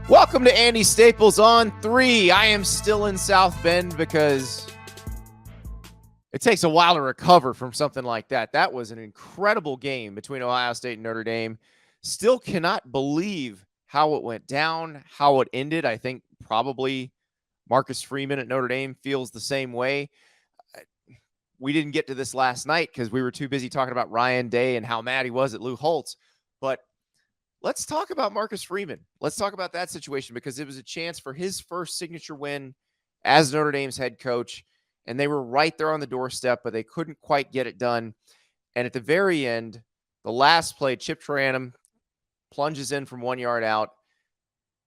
Welcome to Andy Staples on 3. I am still in South Bend because it takes a while to recover from something like that. That was an incredible game between Ohio State and Notre Dame. Still cannot believe how it went down, how it ended. I think probably Marcus Freeman at Notre Dame feels the same way. We didn't get to this last night because we were too busy talking about Ryan Day and how mad he was at Lou Holtz. But let's talk about Marcus Freeman. Let's talk about that situation because it was a chance for his first signature win as Notre Dame's head coach. And they were right there on the doorstep, but they couldn't quite get it done. And at the very end, the last play, Chip Tranum plunges in from 1 yard out.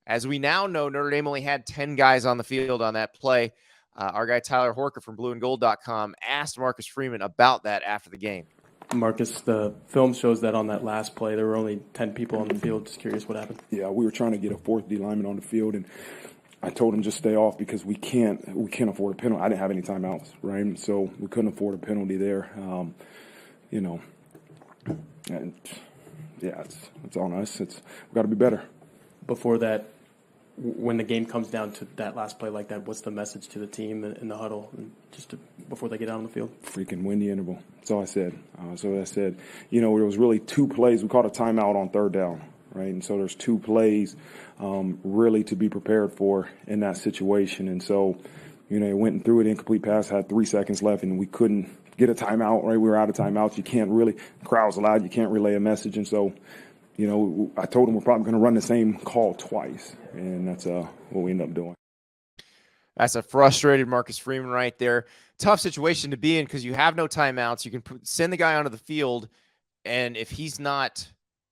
As we now know, Notre Dame only had 10 guys on the field on that play. Our guy Tyler Horka from blueandgold.com asked Marcus Freeman about that after the game. Marcus, the film shows that on that last play, there were only 10 people on the field. Just curious what happened. Yeah, we were trying to get a fourth D lineman on the field, and I told him just stay off because we can't afford a penalty. I didn't have any timeouts, right? So we couldn't afford a penalty there. And yeah, it's on us. We've got to be better. Before that, when the game comes down to that last play like that, what's the message to the team in the huddle before they get out on the field? Freaking win the interval. That's all I said. There was really two plays. We called a timeout on third down, right? And so there's two plays really to be prepared for in that situation. And so, it went and threw it incomplete pass, had 3 seconds left, and we couldn't get a timeout, right? We were out of timeouts. You can't really, crowd's loud, you can't relay a message. And so, I told him we're probably going to run the same call twice, and that's what we end up doing. That's a frustrated Marcus Freeman right there. Tough situation to be in because you have no timeouts. You can send the guy onto the field, and if he's not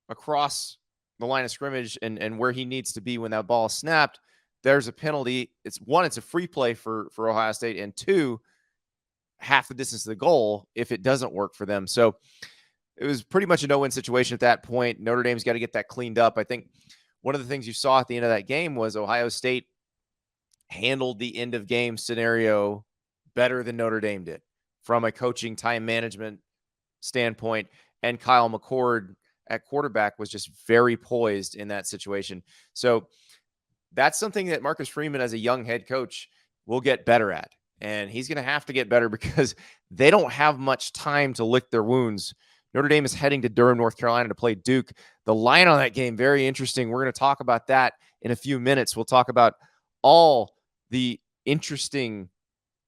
across the line of scrimmage and where he needs to be when that ball is snapped, there's a penalty. It's a free play for Ohio State, and two, half the distance to the goal if it doesn't work for them. So it was pretty much a no-win situation at that point. Notre Dame's got to get that cleaned up. I think one of the things you saw at the end of that game was Ohio State handled the end-of-game scenario better than Notre Dame did from a coaching time management standpoint. And Kyle McCord at quarterback was just very poised in that situation. So that's something that Marcus Freeman, as a young head coach, will get better at. And he's going to have to get better because they don't have much time to lick their wounds. Notre Dame is heading to Durham, North Carolina to play Duke. The line on that game, very interesting. We're going to talk about that in a few minutes. We'll talk about all the interesting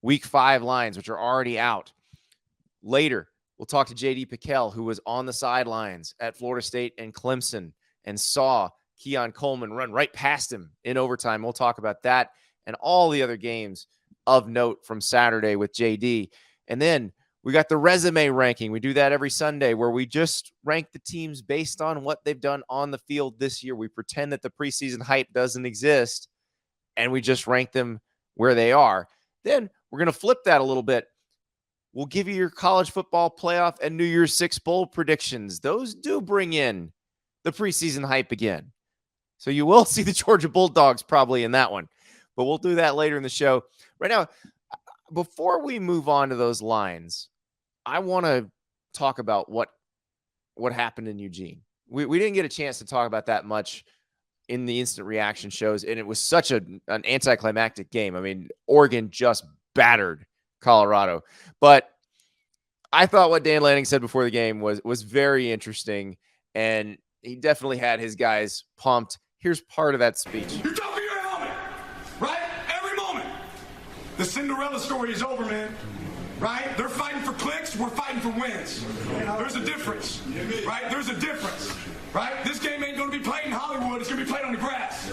Week 5 lines, which are already out. Later, we'll talk to J.D. Pickell, who was on the sidelines at Florida State and Clemson and saw Keon Coleman run right past him in overtime. We'll talk about that and all the other games of note from Saturday with J.D. And then we got the resume ranking. We do that every Sunday where we just rank the teams based on what they've done on the field this year. We pretend that the preseason hype doesn't exist, and we just rank them where they are. Then we're going to flip that a little bit. We'll give you your college football playoff and New Year's Six bowl predictions. Those do bring in the preseason hype again. So you will see the Georgia Bulldogs probably in that one. But we'll do that later in the show. Right now, before we move on to those lines, I want to talk about what happened in Eugene. We didn't get a chance to talk about that much in the instant reaction shows, and it was such an anticlimactic game. I mean, Oregon just battered Colorado. But I thought what Dan Lanning said before the game was very interesting, and he definitely had his guys pumped. Here's part of that speech. You're talking your helmet, right? Every moment. The Cinderella story is over, man. Right? They're fighting for clicks. We're fighting for wins. There's a difference, right? There's a difference, right? This game ain't going to be played in Hollywood. It's going to be played on the grass,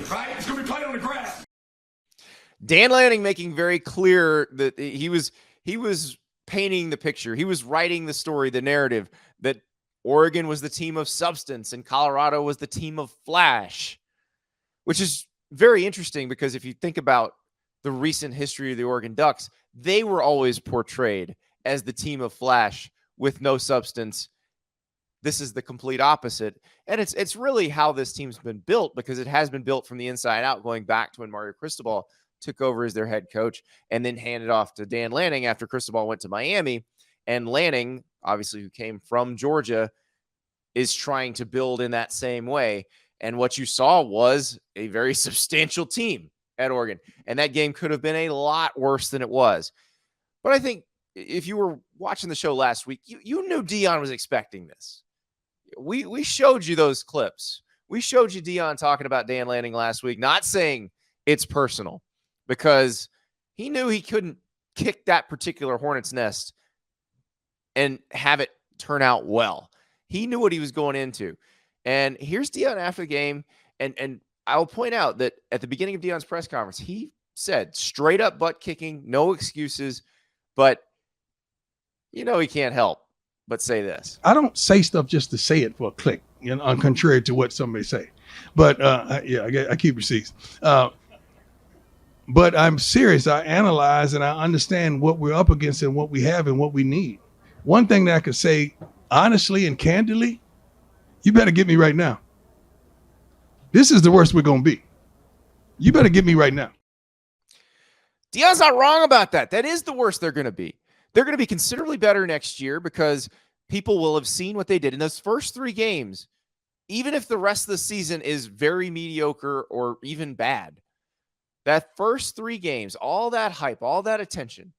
right? It's going to be played on the grass. Dan Lanning making very clear that he was painting the picture. He was writing the story, the narrative that Oregon was the team of substance and Colorado was the team of flash, which is very interesting because if you think about the recent history of the Oregon Ducks, they were always portrayed as the team of flash with no substance. This is the complete opposite. And it's really how this team's been built because it has been built from the inside out going back to when Mario Cristobal took over as their head coach and then handed off to Dan Lanning after Cristobal went to Miami. And Lanning, obviously, who came from Georgia, is trying to build in that same way. And what you saw was a very substantial team at Oregon. And that game could have been a lot worse than it was. But I think if you were watching the show last week, you knew Deion was expecting this. We showed you those clips. We showed you Deion talking about Dan Lanning last week, not saying it's personal, because he knew he couldn't kick that particular hornet's nest and have it turn out well. He knew what he was going into. And here's Deion after the game. And I'll point out that at the beginning of Deion's press conference, he said straight up butt kicking, no excuses. But he can't help but say this. I don't say stuff just to say it for a click, contrary to what somebody say. But I keep receipts. But I'm serious. I analyze and I understand what we're up against and what we have and what we need. One thing that I could say honestly and candidly, you better get me right now. This is the worst we're going to be. You better get me right now. Deion's not wrong about that. That is the worst they're going to be. They're going to be considerably better next year because people will have seen what they did in those first 3 games. Even if the rest of the season is very mediocre or even bad, that first 3 games, all that hype, all that attention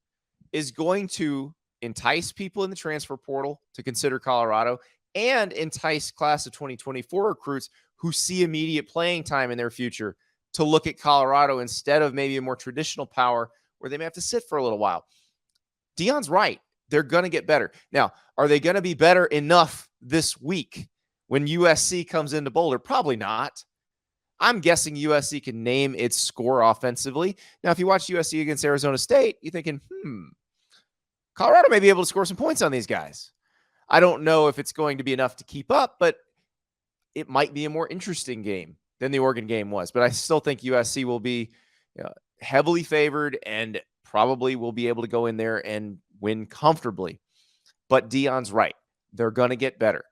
is going to entice people in the transfer portal to consider Colorado and entice class of 2024 recruits who see immediate playing time in their future to look at Colorado instead of maybe a more traditional power where they may have to sit for a little while. Deion's right. They're going to get better. Now, are they going to be better enough this week when USC comes into Boulder? Probably not. I'm guessing USC can name its score offensively. Now, if you watch USC against Arizona State, you're thinking, Colorado may be able to score some points on these guys. I don't know if it's going to be enough to keep up, but it might be a more interesting game than the Oregon game was. But I still think USC will be heavily favored and probably will be able to go in there and win comfortably. But Deion's right. They're going to get better.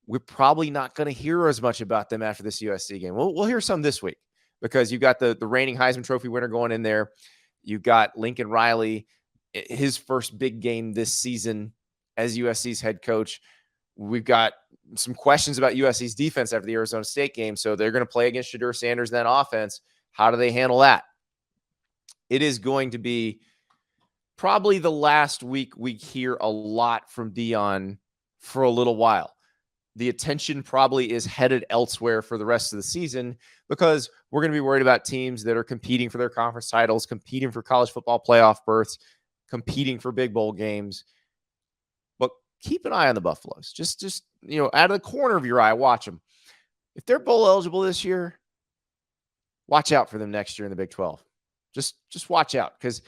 We're probably not going to hear as much about them after this USC game. We'll hear some this week because you've got the reigning Heisman Trophy winner going in there. You've got Lincoln Riley, his first big game this season as USC's head coach. We've got some questions about USC's defense after the Arizona State game. So they're going to play against Shedeur Sanders in that offense. How do they handle that? It is going to be probably the last week we hear a lot from Deion for a little while. The attention probably is headed elsewhere for the rest of the season because we're going to be worried about teams that are competing for their conference titles, competing for college football playoff berths, competing for big bowl games. But keep an eye on the Buffaloes. Just out of the corner of your eye, watch them. If they're bowl eligible this year, watch out for them next year in the Big 12. Just watch out because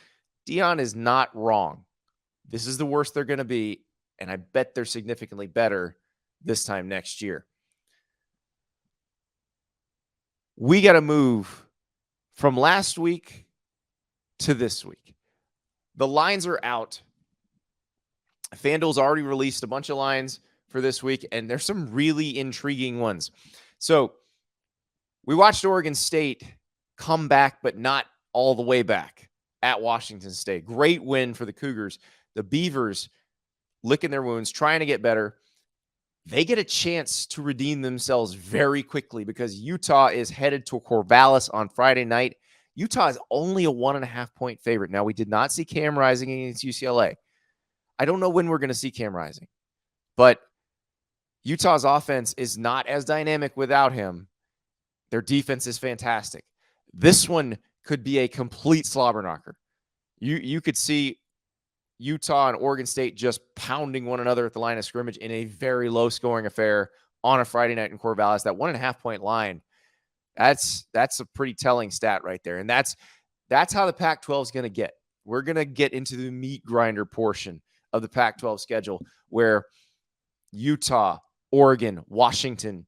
Deion is not wrong. This is the worst they're going to be, and I bet they're significantly better this time next year. We got to move from last week to this week. The lines are out. FanDuel's already released a bunch of lines for this week, and there's some really intriguing ones. So we watched Oregon State come back, but not all the way back at Washington State. Great win for the Cougars. The Beavers licking their wounds, trying to get better. They get a chance to redeem themselves very quickly because Utah is headed to Corvallis on Friday night. Utah is only a 1.5-point favorite. Now, we did not see Cam Rising against UCLA. I don't know when we're going to see Cam Rising, but Utah's offense is not as dynamic without him. Their defense is fantastic. This one could be a complete slobber knocker. You could see Utah and Oregon State just pounding one another at the line of scrimmage in a very low-scoring affair on a Friday night in Corvallis. That 1.5-point line, that's a pretty telling stat right there. And that's how the Pac-12 is going to get. We're going to get into the meat grinder portion of the Pac-12 schedule where Utah, Oregon, Washington,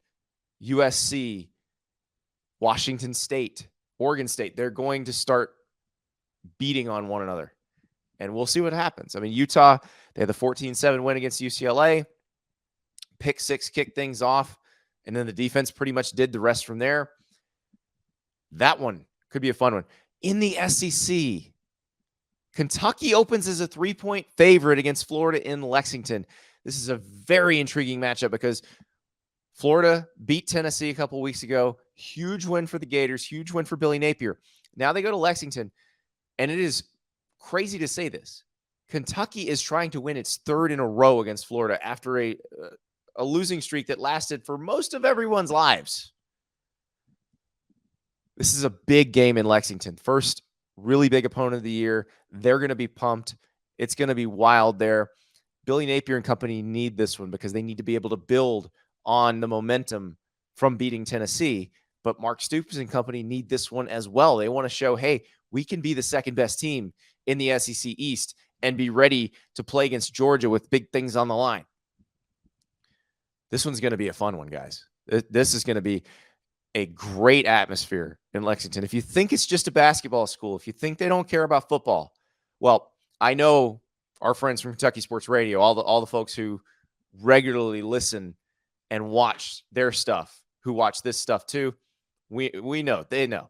USC, Washington State, Oregon State, they're going to start beating on one another. And we'll see what happens. I mean, Utah, they had the 14-7 win against UCLA. Pick six kicked things off. And then the defense pretty much did the rest from there. That one could be a fun one. In the SEC, Kentucky opens as a 3-point favorite against Florida in Lexington. This is a very intriguing matchup because Florida beat Tennessee a couple weeks ago. Huge win for the Gators. Huge win for Billy Napier. Now they go to Lexington, and it is crazy to say this. Kentucky is trying to win its third in a row against Florida after a losing streak that lasted for most of everyone's lives. This is a big game in Lexington. First really big opponent of the year. They're going to be pumped. It's going to be wild there. Billy Napier and company need this one because they need to be able to build on the momentum from beating Tennessee. But Mark Stoops and company need this one as well. They want to show, hey, we can be the second best team in the SEC East and be ready to play against Georgia with big things on the line. This one's going to be a fun one, guys. This is going to be a great atmosphere in Lexington. If you think it's just a basketball school, if you think they don't care about football, well, I know our friends from Kentucky Sports Radio, all the folks who regularly listen and watch their stuff, who watch this stuff too, we know, they know.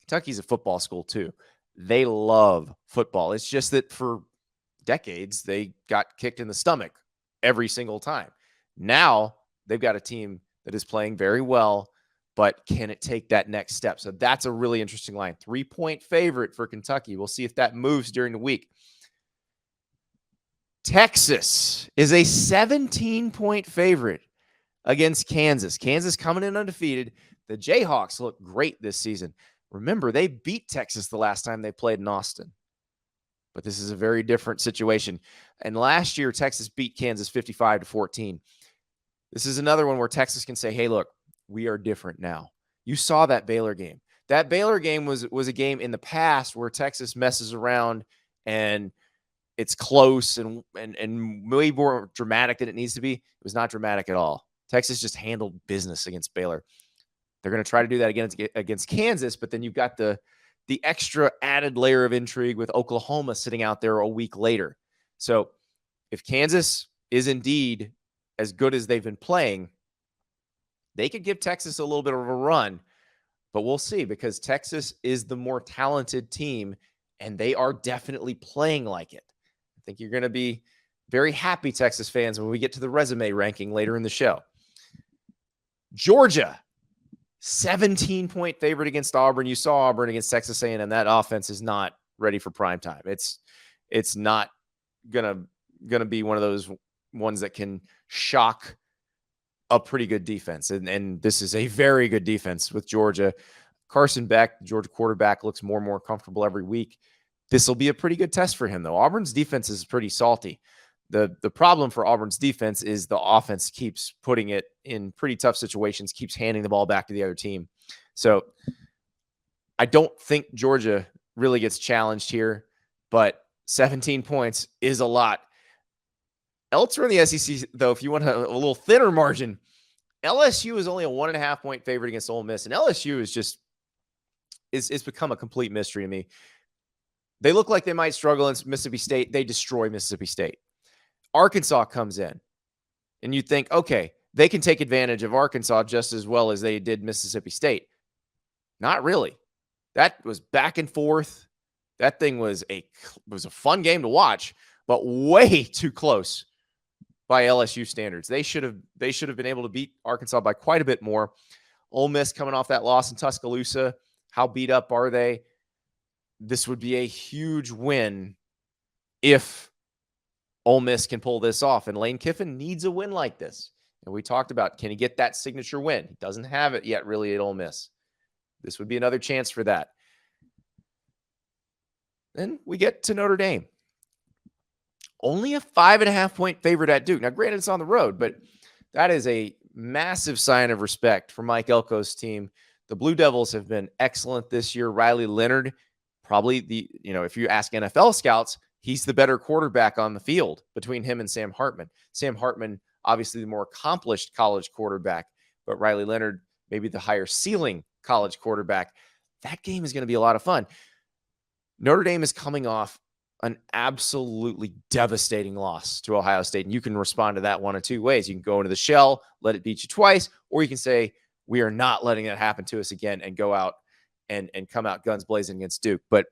Kentucky's a football school too. They love football. It's just that for decades, they got kicked in the stomach every single time. Now they've got a team that is playing very well, but can it take that next step? So that's a really interesting line. 3-point favorite for Kentucky. We'll see if that moves during the week. Texas is a 17-point favorite against Kansas. Kansas coming in undefeated. The Jayhawks look great this season. Remember, they beat Texas the last time they played in Austin. But this is a very different situation. And last year, Texas beat Kansas 55-14. This is another one where Texas can say, hey, look, we are different now. You saw that Baylor game. That Baylor game was a game in the past where Texas messes around and it's close and way more dramatic than it needs to be. It was not dramatic at all. Texas just handled business against Baylor. They're going to try to do that against Kansas, but then you've got the extra added layer of intrigue with Oklahoma sitting out there a week later. So if Kansas is indeed as good as they've been playing, they could give Texas a little bit of a run, but we'll see because Texas is the more talented team and they are definitely playing like it. I think you're going to be very happy, Texas fans, when we get to the resume ranking later in the show. Georgia, 17-point favorite against Auburn. You saw Auburn against Texas A&M. That offense is not ready for prime time. It's not gonna be one of those ones that can shock a pretty good defense. And this is a very good defense with Georgia. Carson Beck, the Georgia quarterback, looks more and more comfortable every week. This will be a pretty good test for him, though. Auburn's defense is pretty salty. The problem for Auburn's defense is the offense keeps putting it in pretty tough situations, keeps handing the ball back to the other team. So I don't think Georgia really gets challenged here, but 17 points is a lot. Elsewhere in the SEC, though, if you want a little thinner margin, LSU is only a 1.5-point favorite against Ole Miss, and LSU is become a complete mystery to me. They look like they might struggle in Mississippi State. They destroy Mississippi State. Arkansas comes in, and you think, okay, they can take advantage of Arkansas just as well as they did Mississippi State. Not really. That was back and forth. That thing was a fun game to watch, but way too close by LSU standards. They should have been able to beat Arkansas by quite a bit more. Ole Miss coming off that loss in Tuscaloosa. How beat up are they? This would be a huge win if Ole Miss can pull this off. And Lane Kiffin needs a win like this. And we talked about, can he get that signature win? He doesn't have it yet really at Ole Miss. This would be another chance for that. Then we get to Notre Dame. Only a 5.5-point favorite at Duke. Now, granted, it's on the road, but that is a massive sign of respect for Mike Elko's team. The Blue Devils have been excellent this year. Riley Leonard, probably if you ask NFL scouts, he's the better quarterback on the field between him and Sam Hartman. Sam Hartman, obviously the more accomplished college quarterback, but Riley Leonard, maybe the higher ceiling college quarterback. That game is going to be a lot of fun. Notre Dame is coming off an absolutely devastating loss to Ohio State, and you can respond to that one of two ways. You can go into the shell, let it beat you twice, or you can say, we are not letting that happen to us again, and go out and come out guns blazing against Duke. But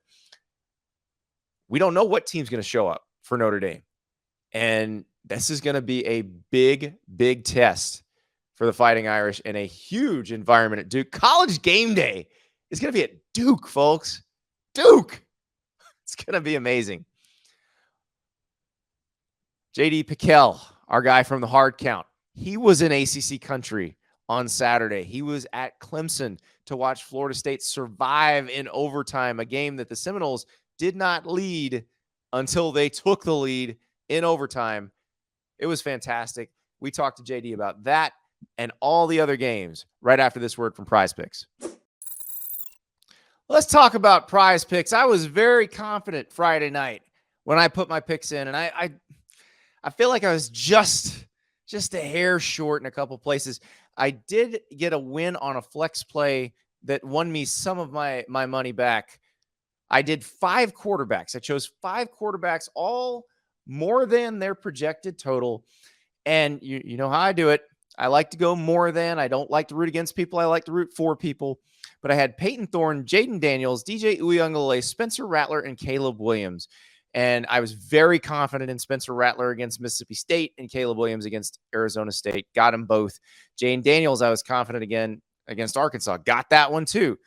we don't know what team's going to show up for Notre Dame. And this is going to be a big, big test for the Fighting Irish in a huge environment at Duke. College game day is going to be at Duke, folks. Duke. It's going to be amazing. JD Pickell, our guy from the Hard Count, he was in ACC country on Saturday. He was at Clemson to watch Florida State survive in overtime, a game that the Seminoles did not lead until they took the lead in overtime. It was fantastic. We talked to JD about that and all the other games right after this word from Prize Picks. Let's talk about Prize Picks. I was very confident Friday night when I put my picks in, and I feel like I was just a hair short in a couple places. I did get a win on a flex play that won me some of my money back. I did 5 quarterbacks. I chose 5 quarterbacks, all more than their projected total. And you know how I do it. I like to go more than. I don't like to root against people. I like to root for people. But I had Peyton Thorne, Jaden Daniels, DJ Uiagalelei, Spencer Rattler, and Caleb Williams. And I was very confident in Spencer Rattler against Mississippi State and Caleb Williams against Arizona State. Got them both. Jaden Daniels, I was confident again against Arkansas. Got that one too.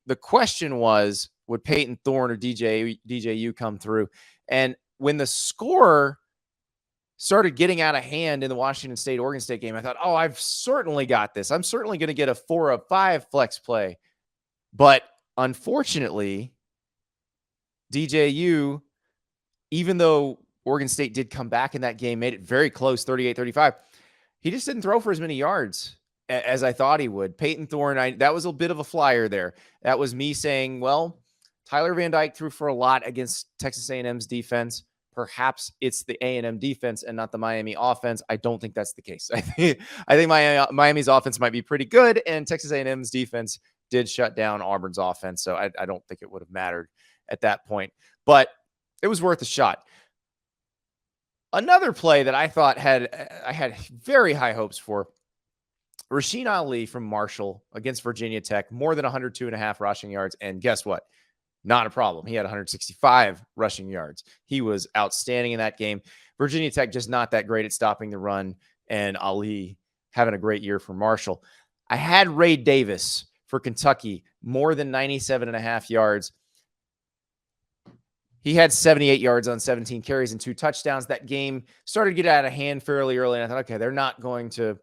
The question was, would Peyton Thorne or DJU come through? And when the score started getting out of hand in the Washington State-Oregon State game, I thought, oh, I've certainly got this. I'm certainly going to get a 4 of 5 flex play. But unfortunately, DJU, even though Oregon State did come back in that game, made it very close, 38-35, he just didn't throw for as many yards as I thought he would. Peyton Thorne, that was a bit of a flyer there. That was me saying, well, Tyler Van Dyke threw for a lot against Texas A&M's defense. Perhaps it's the A&M defense and not the Miami offense. I don't think that's the case. I think Miami's offense might be pretty good, and Texas A&M's defense did shut down Auburn's offense, so I don't think it would have mattered at that point. But it was worth a shot. Another play that I thought I had very high hopes for, Rasheen Ali from Marshall against Virginia Tech, more than 102.5 rushing yards, and guess what? Not a problem. He had 165 rushing yards. He was outstanding in that game. Virginia Tech just not that great at stopping the run, and Ali having a great year for Marshall. I had Ray Davis for Kentucky, more than 97.5 yards. He had 78 yards on 17 carries and 2 touchdowns. That game started to get out of hand fairly early, and I thought, okay, they're not going to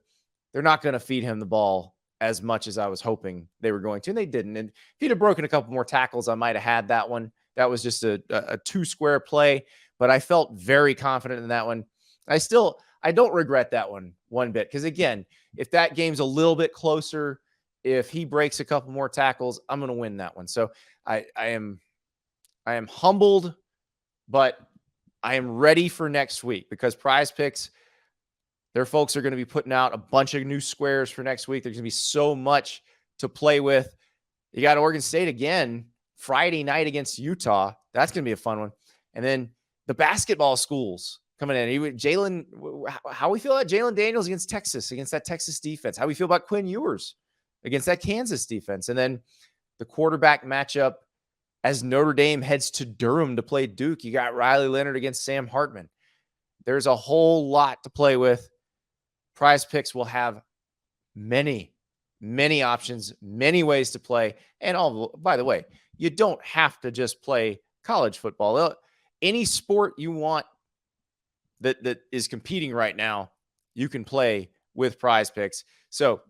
feed him the ball as much as I was hoping they were going to, and they didn't. And if he'd have broken a couple more tackles, I might have had that one. That was just a 2-square play, but I felt very confident in that one. I don't regret that one bit, because again, if that game's a little bit closer, if he breaks a couple more tackles, I'm going to win that one. So I am humbled, but I am ready for next week, because Prize Picks, their folks are going to be putting out a bunch of new squares for next week. There's going to be so much to play with. You got Oregon State again Friday night against Utah. That's going to be a fun one. And then the basketball schools coming in. Jalen, how we feel about Jalen Daniels against Texas, against that Texas defense. How we feel about Quinn Ewers against that Kansas defense. And then the quarterback matchup as Notre Dame heads to Durham to play Duke. You got Riley Leonard against Sam Hartman. There's a whole lot to play with. Prize Picks will have many options, many ways to play. And by the way, you don't have to just play college football. Any sport you want that is competing right now, you can play with Prize Picks. So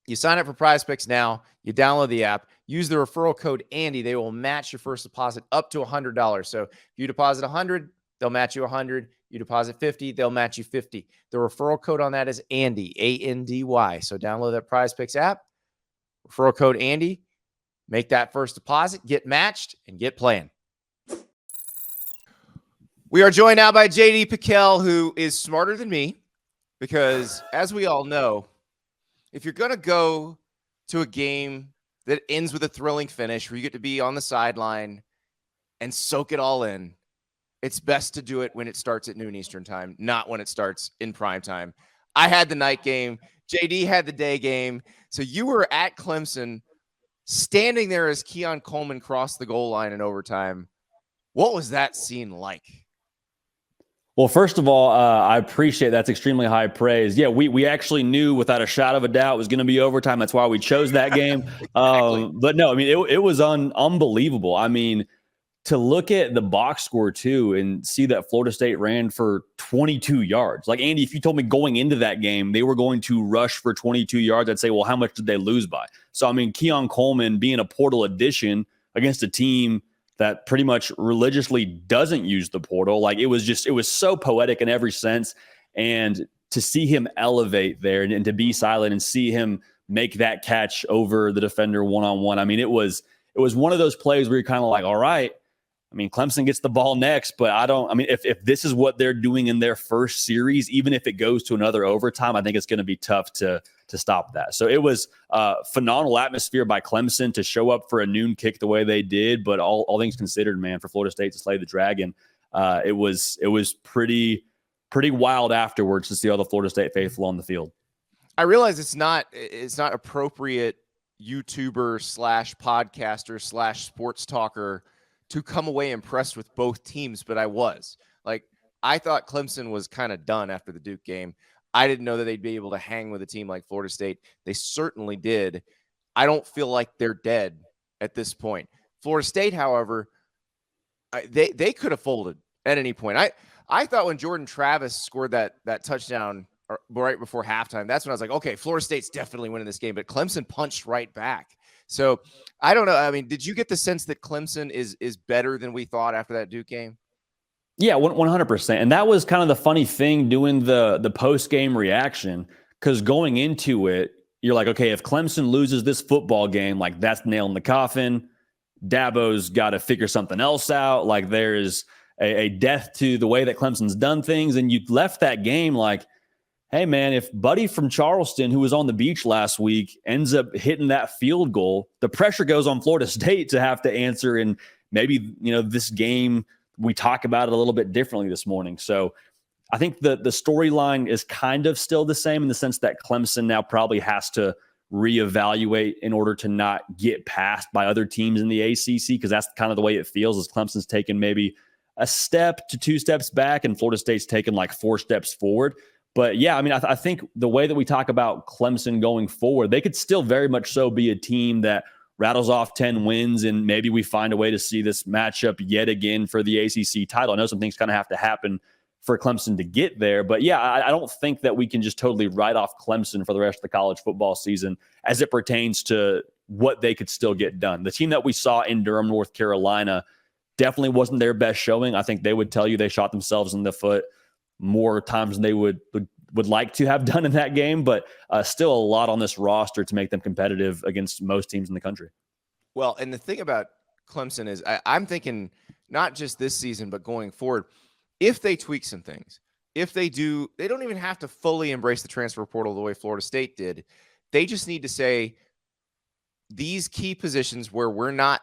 you sign up for Prize Picks now, you download the app, use the referral code Andy. They will match your first deposit up to $100. So if you deposit $100, they'll match you $100. You deposit $50, they'll match you $50. The referral code on that is Andy, A-N-D-Y. So download that Prize Picks app, referral code Andy, make that first deposit, get matched, and get playing. We are joined now by JD Pickell, who is smarter than me, because as we all know, if you're going to go to a game that ends with a thrilling finish where you get to be on the sideline and soak it all in, it's best to do it when it starts at noon Eastern time, not when it starts in prime time. I had the night game. JD had the day game. So you were at Clemson, standing there as Keon Coleman crossed the goal line in overtime. What was that scene like? Well, first of all, I appreciate that's extremely high praise. Yeah, we actually knew without a shadow of a doubt it was going to be overtime. That's why we chose that game. Exactly. But no, I mean, it was unbelievable. I mean, to look at the box score too and see that Florida State ran for 22 yards. Like, Andy, if you told me going into that game they were going to rush for 22 yards, I'd say, well, how much did they lose by? So, I mean, Keon Coleman being a portal addition against a team that pretty much religiously doesn't use the portal. Like, it was so poetic in every sense. And to see him elevate there and to be silent and see him make that catch over the defender one-on-one. I mean, it was one of those plays where you're kind of like, all right, I mean, Clemson gets the ball next, but if this is what they're doing in their first series, even if it goes to another overtime, I think it's going to be tough to stop that. So it was a phenomenal atmosphere by Clemson to show up for a noon kick the way they did. But all things considered, man, for Florida State to slay the Dragon, it was pretty wild afterwards to see all the Florida State faithful on the field. I realize it's not appropriate YouTuber / podcaster / sports talker to come away impressed with both teams, but I was. Like, I thought Clemson was kind of done after the Duke game. I didn't know that they'd be able to hang with a team like Florida State. They certainly did. I don't feel like they're dead at this point. Florida State, however, they could have folded at any point. I thought when Jordan Travis scored that touchdown right before halftime, that's when I was like, okay, Florida State's definitely winning this game, but Clemson punched right back. So I don't know. I mean, did you get the sense that Clemson is better than we thought after that Duke game? Yeah, 100%. And that was kind of the funny thing doing the post-game reaction, because going into it, you're like, okay, if Clemson loses this football game, like, that's nail in the coffin. Dabo's got to figure something else out. Like, there's a death to the way that Clemson's done things. And you left that game like, hey, man, if Buddy from Charleston, who was on the beach last week, ends up hitting that field goal, the pressure goes on Florida State to have to answer. And maybe, this game, we talk about it a little bit differently this morning. So I think the storyline is kind of still the same in the sense that Clemson now probably has to reevaluate in order to not get passed by other teams in the ACC, because that's kind of the way it feels, as Clemson's taken maybe a step to 2 steps back and Florida State's taken like 4 steps forward. But yeah, I mean, I think the way that we talk about Clemson going forward, they could still very much so be a team that rattles off 10 wins, and maybe we find a way to see this matchup yet again for the ACC title. I know some things kind of have to happen for Clemson to get there, but yeah, I don't think that we can just totally write off Clemson for the rest of the college football season as it pertains to what they could still get done. The team that we saw in Durham, North Carolina, definitely wasn't their best showing. I think they would tell you they shot themselves in the foot more times than they would like to have done in that game, but still a lot on this roster to make them competitive against most teams in the country. Well, and the thing about Clemson is I'm thinking not just this season, but going forward, if they tweak some things, if they do, they don't even have to fully embrace the transfer portal the way Florida State did. They just need to say these key positions where we're not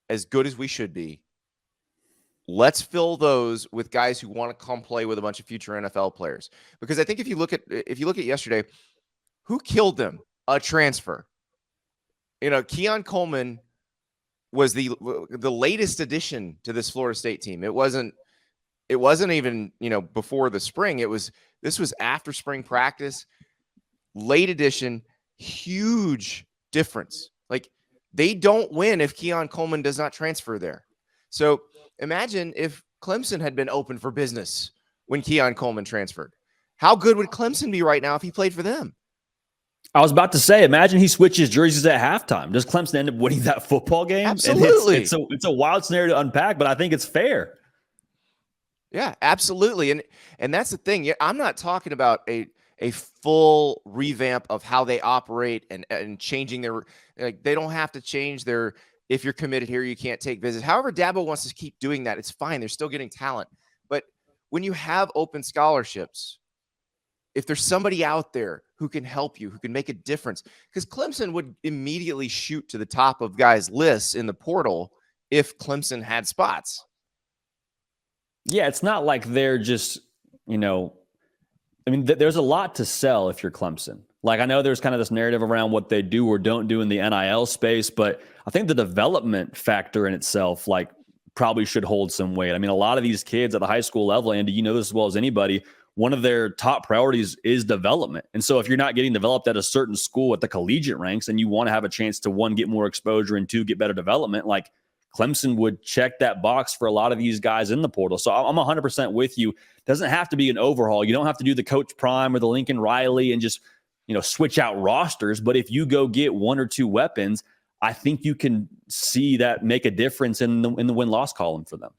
as good as we should be, let's fill those with guys who want to come play with a bunch of future NFL players. Because I think if you look at yesterday, who killed them? A transfer. Keon Coleman was the latest addition to this Florida State team. It wasn't even, before the spring. This was after spring practice, late addition, huge difference. Like, they don't win if Keon Coleman does not transfer there. So imagine if Clemson had been open for business when Keon Coleman transferred. How good would Clemson be right now if he played for them? I was about to say, imagine he switches jerseys at halftime. Does Clemson end up winning that football game? Absolutely. And it's a wild scenario to unpack, but I think it's fair. Yeah, absolutely. And that's the thing. I'm not talking about a full revamp of how they operate and changing their, like, they don't have to change their, if you're committed here, you can't take visits. However, Dabo wants to keep doing that. It's fine. They're still getting talent. But when you have open scholarships, if there's somebody out there who can help you, who can make a difference, because Clemson would immediately shoot to the top of guys' lists in the portal if Clemson had spots. Yeah, it's not like they're just, there's a lot to sell if you're Clemson. Like, I know there's kind of this narrative around what they do or don't do in the NIL space, but I think the development factor in itself, like, probably should hold some weight. I mean, a lot of these kids at the high school level, Andy, you know this as well as anybody, one of their top priorities is development. And so if you're not getting developed at a certain school at the collegiate ranks and you want to have a chance to, one, get more exposure and two, get better development, like Clemson would check that box for a lot of these guys in the portal. So I'm 100% with you. Doesn't have to be an overhaul. You don't have to do the Coach Prime or the Lincoln Riley and just, switch out rosters. But if you go get one or two weapons, I think you can see that make a difference in the win-loss column for them.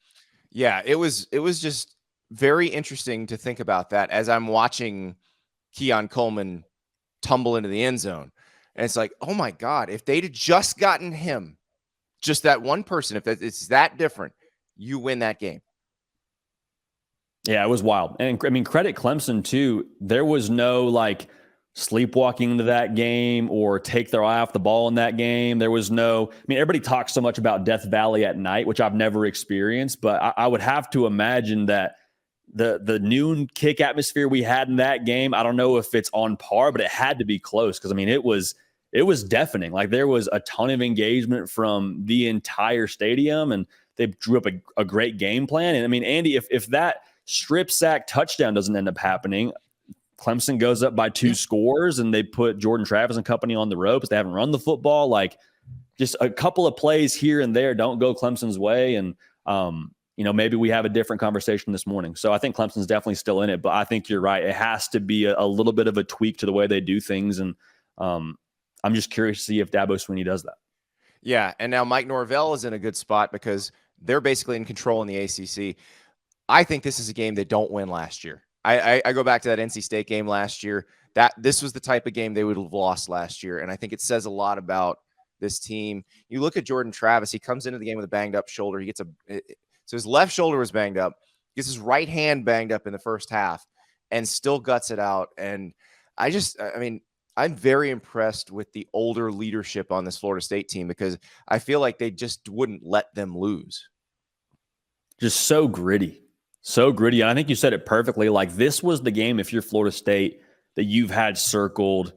Yeah, it was just very interesting to think about that as I'm watching Keon Coleman tumble into the end zone. And it's like, oh my God, if they'd have just gotten him, just that one person, if it's that different, you win that game. Yeah, it was wild. And I mean, credit Clemson too. There was no sleepwalking into that game or take their eye off the ball in that game. There was everybody talks so much about Death Valley at night, which I've never experienced, but I would have to imagine that the noon kick atmosphere we had in that game, I don't know if it's on par, but it had to be close. Cause it was deafening. Like there was a ton of engagement from the entire stadium and they drew up a great game plan. And I mean, Andy, if that strip sack touchdown doesn't end up happening, Clemson goes up by 2 scores and they put Jordan Travis and company on the ropes. They haven't run the football. Like just a couple of plays here and there don't go Clemson's way. And, maybe we have a different conversation this morning. So I think Clemson's definitely still in it, but I think you're right. It has to be a little bit of a tweak to the way they do things. And I'm just curious to see if Dabo Swinney does that. Yeah. And now Mike Norvell is in a good spot because they're basically in control in the ACC. I think this is a game they don't win last year. I go back to that NC State game last year. This was the type of game they would have lost last year. And I think it says a lot about this team. You look at Jordan Travis, he comes into the game with a banged up shoulder. He gets so his left shoulder was banged up. He gets his right hand banged up in the first half and still guts it out. And I'm very impressed with the older leadership on this Florida State team because I feel like they just wouldn't let them lose. Just so gritty. So gritty. And I think you said it perfectly. Like this was the game, if you're Florida State, that you've had circled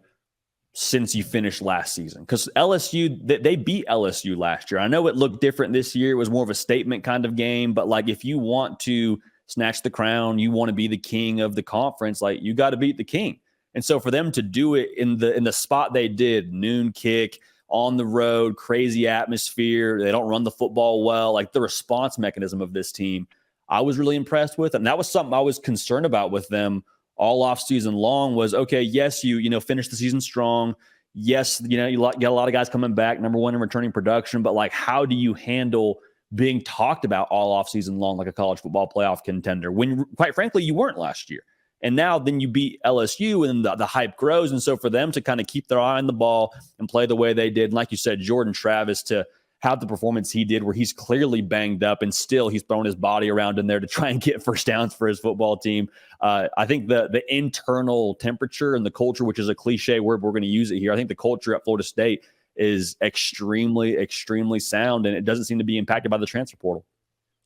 since you finished last season. Because LSU, they beat LSU last year. I know it looked different this year. It was more of a statement kind of game. But if you want to snatch the crown, you want to be the king of the conference, you got to beat the king. And so for them to do it in the spot they did, noon kick, on the road, crazy atmosphere, they don't run the football well, the response mechanism of this team, I was really impressed with. And that was something I was concerned about with them all off season long was, okay, yes, you finish the season strong. Yes, you get a lot of guys coming back, number one in returning production, but how do you handle being talked about all off season long like a college football playoff contender when, quite frankly, you weren't last year? And now then you beat LSU and the hype grows. And so for them to kind of keep their eye on the ball and play the way they did, and like you said, Jordan Travis to have the performance he did where he's clearly banged up and still he's throwing his body around in there to try and get first downs for his football team. I think the internal temperature and the culture, which is a cliche word, but we're going to use it here. I think the culture at Florida State is extremely, extremely sound, and it doesn't seem to be impacted by the transfer portal.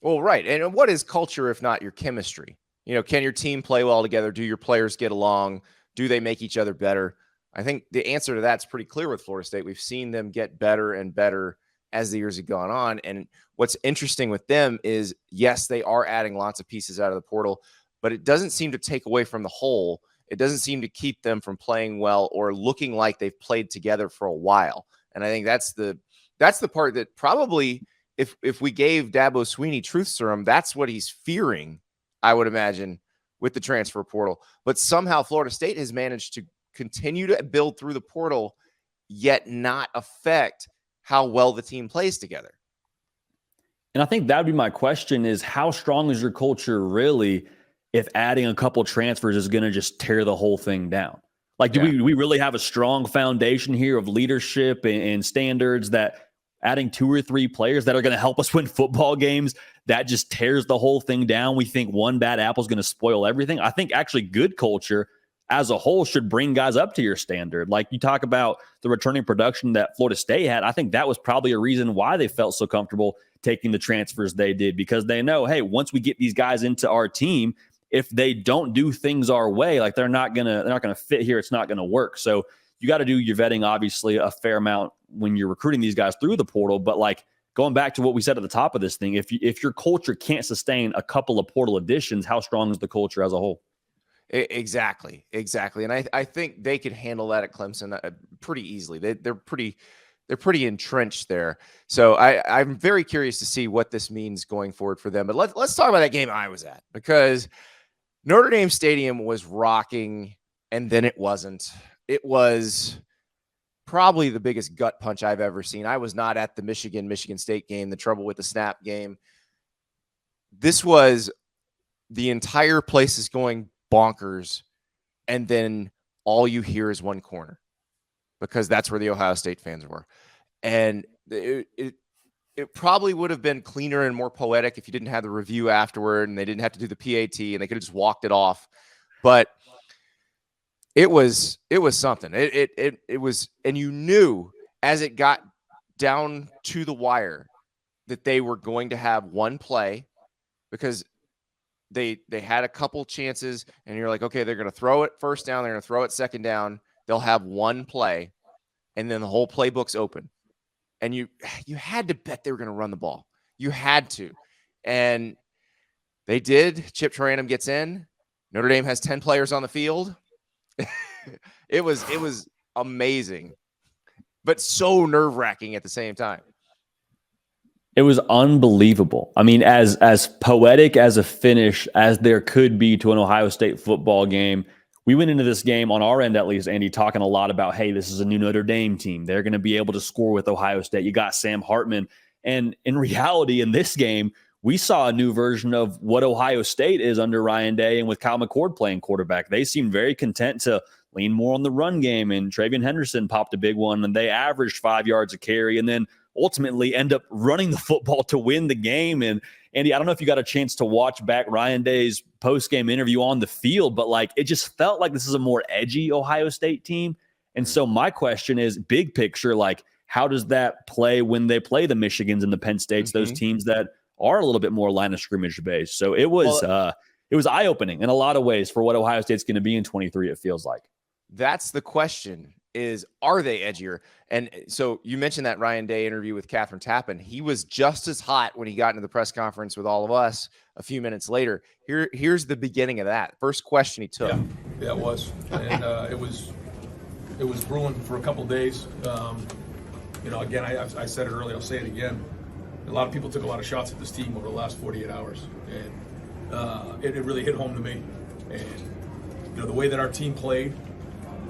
Well, right. And what is culture if not your chemistry? Can your team play well together? Do your players get along? Do they make each other better? I think the answer to that's pretty clear with Florida State. We've seen them get better and better as the years have gone on. And what's interesting with them is, yes, they are adding lots of pieces out of the portal, but it doesn't seem to take away from the whole. It doesn't seem to keep them from playing well or looking like they've played together for a while. And I think that's the part that probably if we gave Dabo Swinney truth serum, that's what he's fearing, I would imagine, with the transfer portal. But somehow Florida State has managed to continue to build through the portal, yet not affect how well the team plays together. And I think that would be my question is, how strong is your culture really if adding a couple transfers is going to just tear the whole thing down? Do we really have a strong foundation here of leadership and standards that adding 2 or 3 players that are going to help us win football games, that just tears the whole thing down? We think one bad apple is going to spoil everything. I think actually good culture as a whole should bring guys up to your standard. Like you talk about the returning production that Florida State had. I think that was probably a reason why they felt so comfortable taking the transfers they did, because they know, hey, once we get these guys into our team, if they don't do things our way, they're not gonna fit here. It's not gonna work. So you got to do your vetting, obviously, a fair amount when you're recruiting these guys through the portal, but going back to what we said at the top of this thing, if your culture can't sustain a couple of portal additions, how strong is the culture as a whole? Exactly. And I think they could handle that at Clemson pretty easily. They're pretty entrenched there. So I'm very curious to see what this means going forward for them. But let's talk about that game I was at, because Notre Dame Stadium was rocking, and then it wasn't. It was probably the biggest gut punch I've ever seen. I was not at the Michigan State game, the trouble with the snap game. This was, the entire place is going bonkers, and then all you hear is one corner, because that's where the Ohio State fans were. And it probably would have been cleaner and more poetic if you didn't have the review afterward and they didn't have to do the PAT and they could have just walked it off. But it was something. It was, and you knew as it got down to the wire that they were going to have one play, because they had a couple chances, and you're like, okay, they're going to throw it first down, they're going to throw it second down, they'll have one play, and then the whole playbook's open. And you had to bet they were going to run the ball. You had to. And they did. Chip Tarantum gets in. Notre Dame has 10 players on the field. It was amazing, but so nerve-wracking at the same time. It was unbelievable. I mean, as poetic as a finish as there could be to an Ohio State football game, we went into this game on our end, at least, Andy, talking a lot about, hey, this is a new Notre Dame team. They're going to be able to score with Ohio State. You got Sam Hartman. And in reality, in this game, we saw a new version of what Ohio State is under Ryan Day and with Kyle McCord playing quarterback. They seemed very content to lean more on the run game, and Travion Henderson popped a big one, and they averaged 5 yards a carry, and then ultimately end up running the football to win the game. And Andy, I don't know if you got a chance to watch back Ryan Day's post-game interview on the field, but like, it just felt like this is a more edgy Ohio State team. And so my question is, big picture, like, how does that play when they play the Michigans and the Penn States, those teams that are a little bit more line of scrimmage based? So it was eye-opening in a lot of ways for what Ohio State's going to be in 23, it feels like. That's the question, is, are they edgier? And so you mentioned that Ryan Day interview with Catherine Tappan. He was just as hot when he got into the press conference with all of us a few minutes later. Here's the beginning of that. First question he took. Yeah, it was. And it was brewing for a couple of days. Again, I said it earlier, I'll say it again. A lot of people took a lot of shots at this team over the last 48 hours. And it really hit home to me. And, the way that our team played,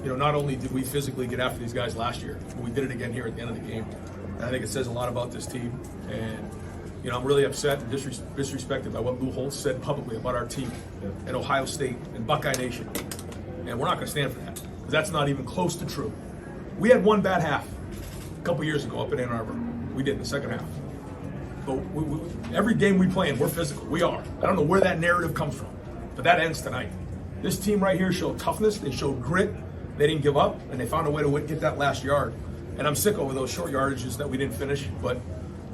not only did we physically get after these guys last year, but we did it again here at the end of the game. And I think it says a lot about this team. And, I'm really upset and disrespected by what Lou Holtz said publicly about our team and Ohio State and Buckeye Nation. And we're not going to stand for that, because that's not even close to true. We had one bad half a couple years ago up in Ann Arbor. We did in the second half. But every game we play in, we're physical. We are. I don't know where that narrative comes from, but that ends tonight. This team right here showed toughness. They showed grit. They didn't give up, and they found a way to get that last yard. And I'm sick over those short yardages that we didn't finish, but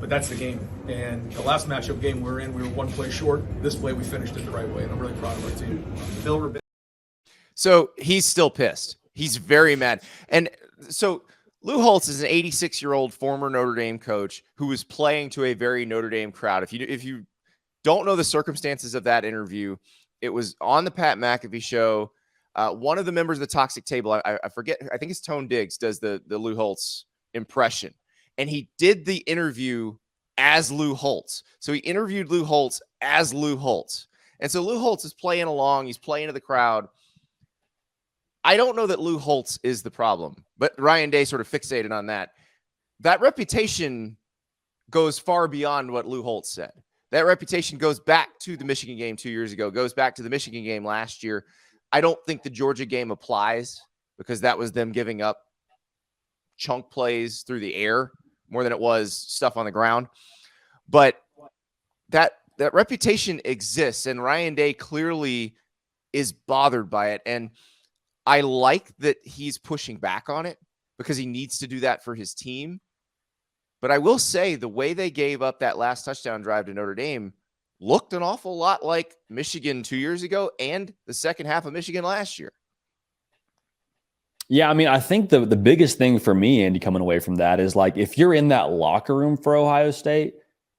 that's the game. And the last matchup game we were in, we were one play short. This play, we finished it the right way, and I'm really proud of our team. So he's still pissed. He's very mad. And so Lou Holtz is an 86-year-old former Notre Dame coach who was playing to a very Notre Dame crowd. If you don't know the circumstances of that interview, it was on the Pat McAfee show. One of the members of the Toxic Table, I forget, I think it's Tone Diggs, does the Lou Holtz impression. And he did the interview as Lou Holtz. So he interviewed Lou Holtz as Lou Holtz. And so Lou Holtz is playing along. He's playing to the crowd. I don't know that Lou Holtz is the problem, but Ryan Day sort of fixated on that. That reputation goes far beyond what Lou Holtz said. That reputation goes back to the Michigan game 2 years ago, goes back to the Michigan game last year. I don't think the Georgia game applies, because that was them giving up chunk plays through the air more than it was stuff on the ground. But that reputation exists, and Ryan Day clearly is bothered by it. And I like that he's pushing back on it, because he needs to do that for his team. But I will say, the way they gave up that last touchdown drive to Notre Dame looked an awful lot like Michigan 2 years ago and the second half of Michigan last year. Yeah, I mean, I think the biggest thing for me, Andy, coming away from that is like if you're in that locker room for Ohio State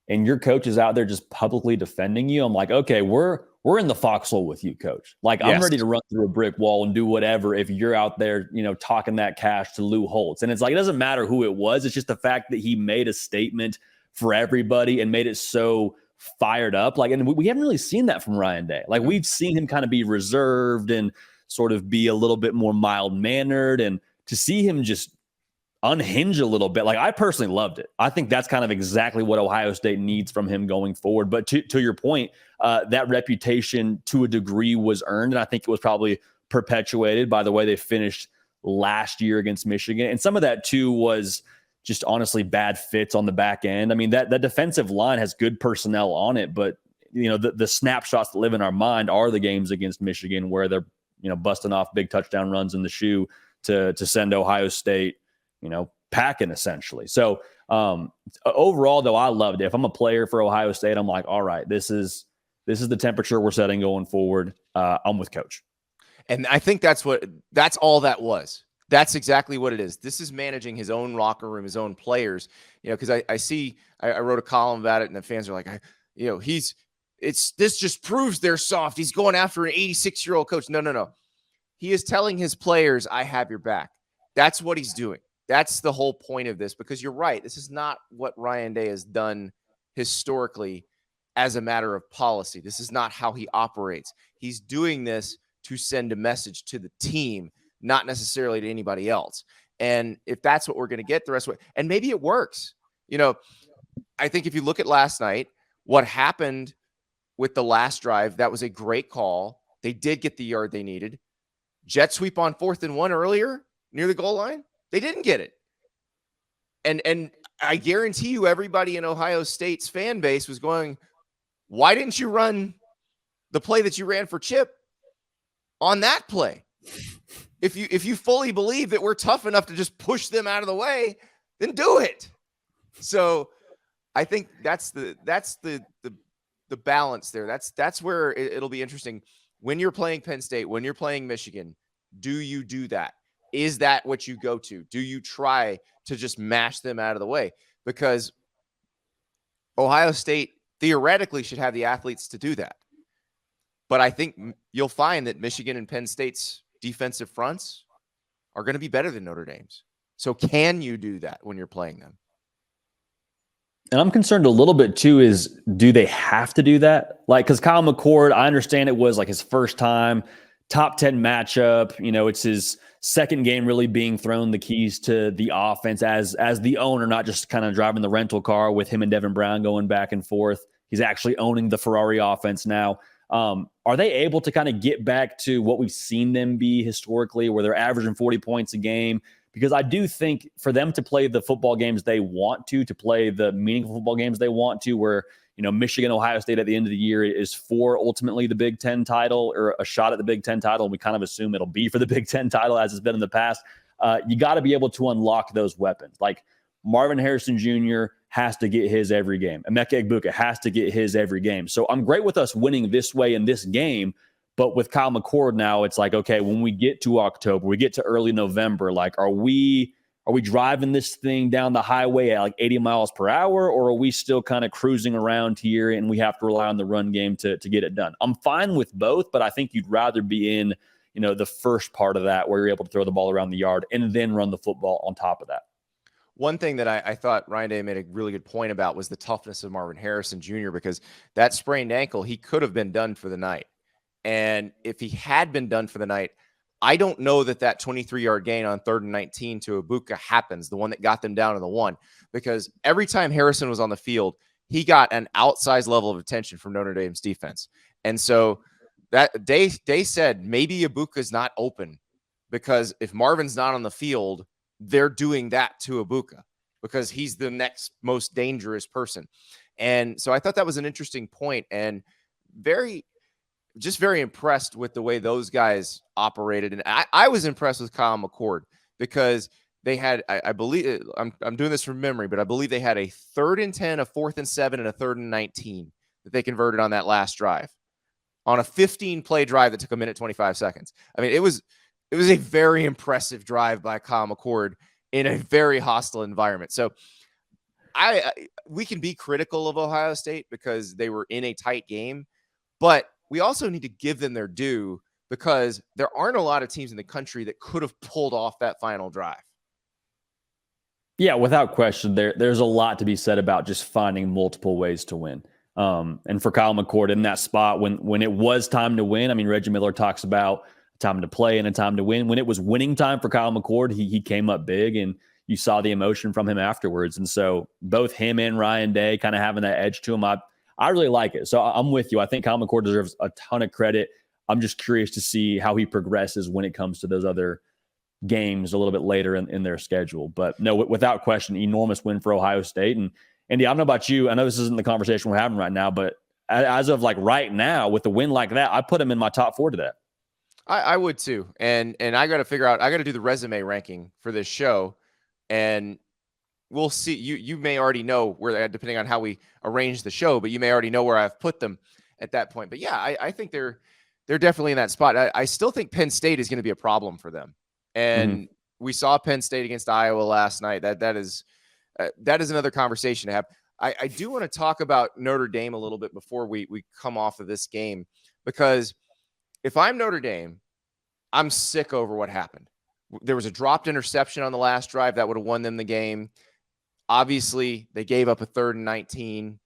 and your coach is out there just publicly defending you, I'm like, okay, we're in the foxhole with you, coach. Like I'm ready to run through a brick wall and do whatever if you're out there, talking that cash to Lou Holtz. And it's like it doesn't matter who it was. It's just the fact that he made a statement for everybody and made it so fired up. Like, and we haven't really seen that from Ryan Day. Like we've seen him kind of be reserved and sort of be a little bit more mild-mannered, and to see him just unhinge a little bit, like I personally loved it. I think that's kind of exactly what Ohio State needs from him going forward. But to your point, that reputation to a degree was earned, and I think it was probably perpetuated by the way they finished last year against Michigan. And some of that too was just honestly bad fits on the back end. I mean, that defensive line has good personnel on it, but the snapshots that live in our mind are the games against Michigan where they're busting off big touchdown runs in the shoe to send Ohio State, packing essentially. So overall, though, I loved it. If I'm a player for Ohio State, I'm like, all right, this is the temperature we're setting going forward. I'm with coach. And I think that's all that was. That's exactly what it is. This is managing his own locker room, his own players, because I wrote a column about it and the fans are like, this just proves they're soft. He's going after an 86-year-old coach. No. He is telling his players, I have your back. That's what he's doing. That's the whole point of this, because you're right. This is not what Ryan Day has done historically as a matter of policy. This is not how he operates. He's doing this to send a message to the team, not necessarily to anybody else. And if that's what we're going to get the rest of it, and maybe it works. I think if you look at last night, what happened with the last drive, that was a great call. They did get the yard they needed. Jet sweep on 4th and 1 earlier near the goal line. They didn't get it. And I guarantee you everybody in Ohio State's fan base was going, why didn't you run the play that you ran for Chip on that play? If you fully believe that we're tough enough to just push them out of the way, then do it. So I think that's the balance there. That's where it'll be interesting. When you're playing Penn State, when you're playing Michigan, do you do that? Is that what you go to? Do you try to just mash them out of the way? Because Ohio State theoretically should have the athletes to do that. But I think you'll find that Michigan and Penn State's defensive fronts are going to be better than Notre Dame's. So can you do that when you're playing them? And I'm concerned a little bit too is, do they have to do that? Like, because Kyle McCord, I understand it was like his first time, top 10 matchup. It's his second game really being thrown the keys to the offense as the owner, not just kind of driving the rental car with him and Devin Brown going back and forth. He's actually owning the Ferrari offense now. Are they able to kind of get back to what we've seen them be historically, where they're averaging 40 points a game? Because I do think for them to play the football games they want to play the meaningful football games they want to, where, Michigan, Ohio State at the end of the year is for ultimately the Big Ten title or a shot at the Big Ten title. And we kind of assume it'll be for the Big Ten title as it's been in the past. You got to be able to unlock those weapons. Like Marvin Harrison Jr. has to get his every game. Emeka Egbuka has to get his every game. So I'm great with us winning this way in this game. But with Kyle McCord now, it's like, okay, when we get to October, we get to early November, like, are we driving this thing down the highway at like 80 miles per hour, or are we still kind of cruising around here and we have to rely on the run game to get it done? I'm fine with both, but I think you'd rather be in, the first part of that where you're able to throw the ball around the yard and then run the football on top of that. One thing that I thought Ryan Day made a really good point about was the toughness of Marvin Harrison Jr., because that sprained ankle, he could have been done for the night. And if he had been done for the night, I don't know that 23-yard gain on 3rd and 19 to Egbuka happens, the one that got them down to the 1, because every time Harrison was on the field, he got an outsized level of attention from Notre Dame's defense. And so that they said maybe Egbuka's not open, because if Marvin's not on the field, they're doing that to Egbuka because he's the next most dangerous person. And so I thought that was an interesting point, and very impressed with the way those guys operated. And I was impressed with Kyle McCord, because they had, I believe, I'm doing this from memory, but I believe they had a 3rd and 10, a 4th and 7, and a 3rd and 19 that they converted on that last drive, on a 15-play drive that took 1 minute, 25 seconds. I mean, it was It was a very impressive drive by Kyle McCord in a very hostile environment. So we can be critical of Ohio State because they were in a tight game, but we also need to give them their due because there aren't a lot of teams in the country that could have pulled off that final drive. Yeah, without question, there's a lot to be said about just finding multiple ways to win. And for Kyle McCord in that spot when it was time to win, I mean, Reggie Miller talks about a time to play and a time to win. When it was winning time for Kyle McCord, he came up big, and you saw the emotion from him afterwards. And so both him and Ryan Day kind of having that edge to him, I really like it. So I'm with you. I think Kyle McCord deserves a ton of credit. I'm just curious to see how he progresses when it comes to those other games a little bit later in their schedule. But no, without question, enormous win for Ohio State. And Andy, I don't know about you. I know this isn't the conversation we're having right now, but as of like right now, with a win like that, I put him in my top 4 today. I would too. And I got to figure out, I got to do the resume ranking for this show, and we'll see. You may already know where, depending on how we arrange the show, but you may already know where I've put them at that point. But yeah, I think they're definitely in that spot. I still think Penn State is going to be a problem for them. And we saw Penn State against Iowa last night. That is another conversation to have. I do want to talk about Notre Dame a little bit before we come off of this game, because if I'm Notre Dame, I'm sick over what happened. There was a dropped interception on the last drive that would have won them the game. Obviously, they gave up a 3rd and 19.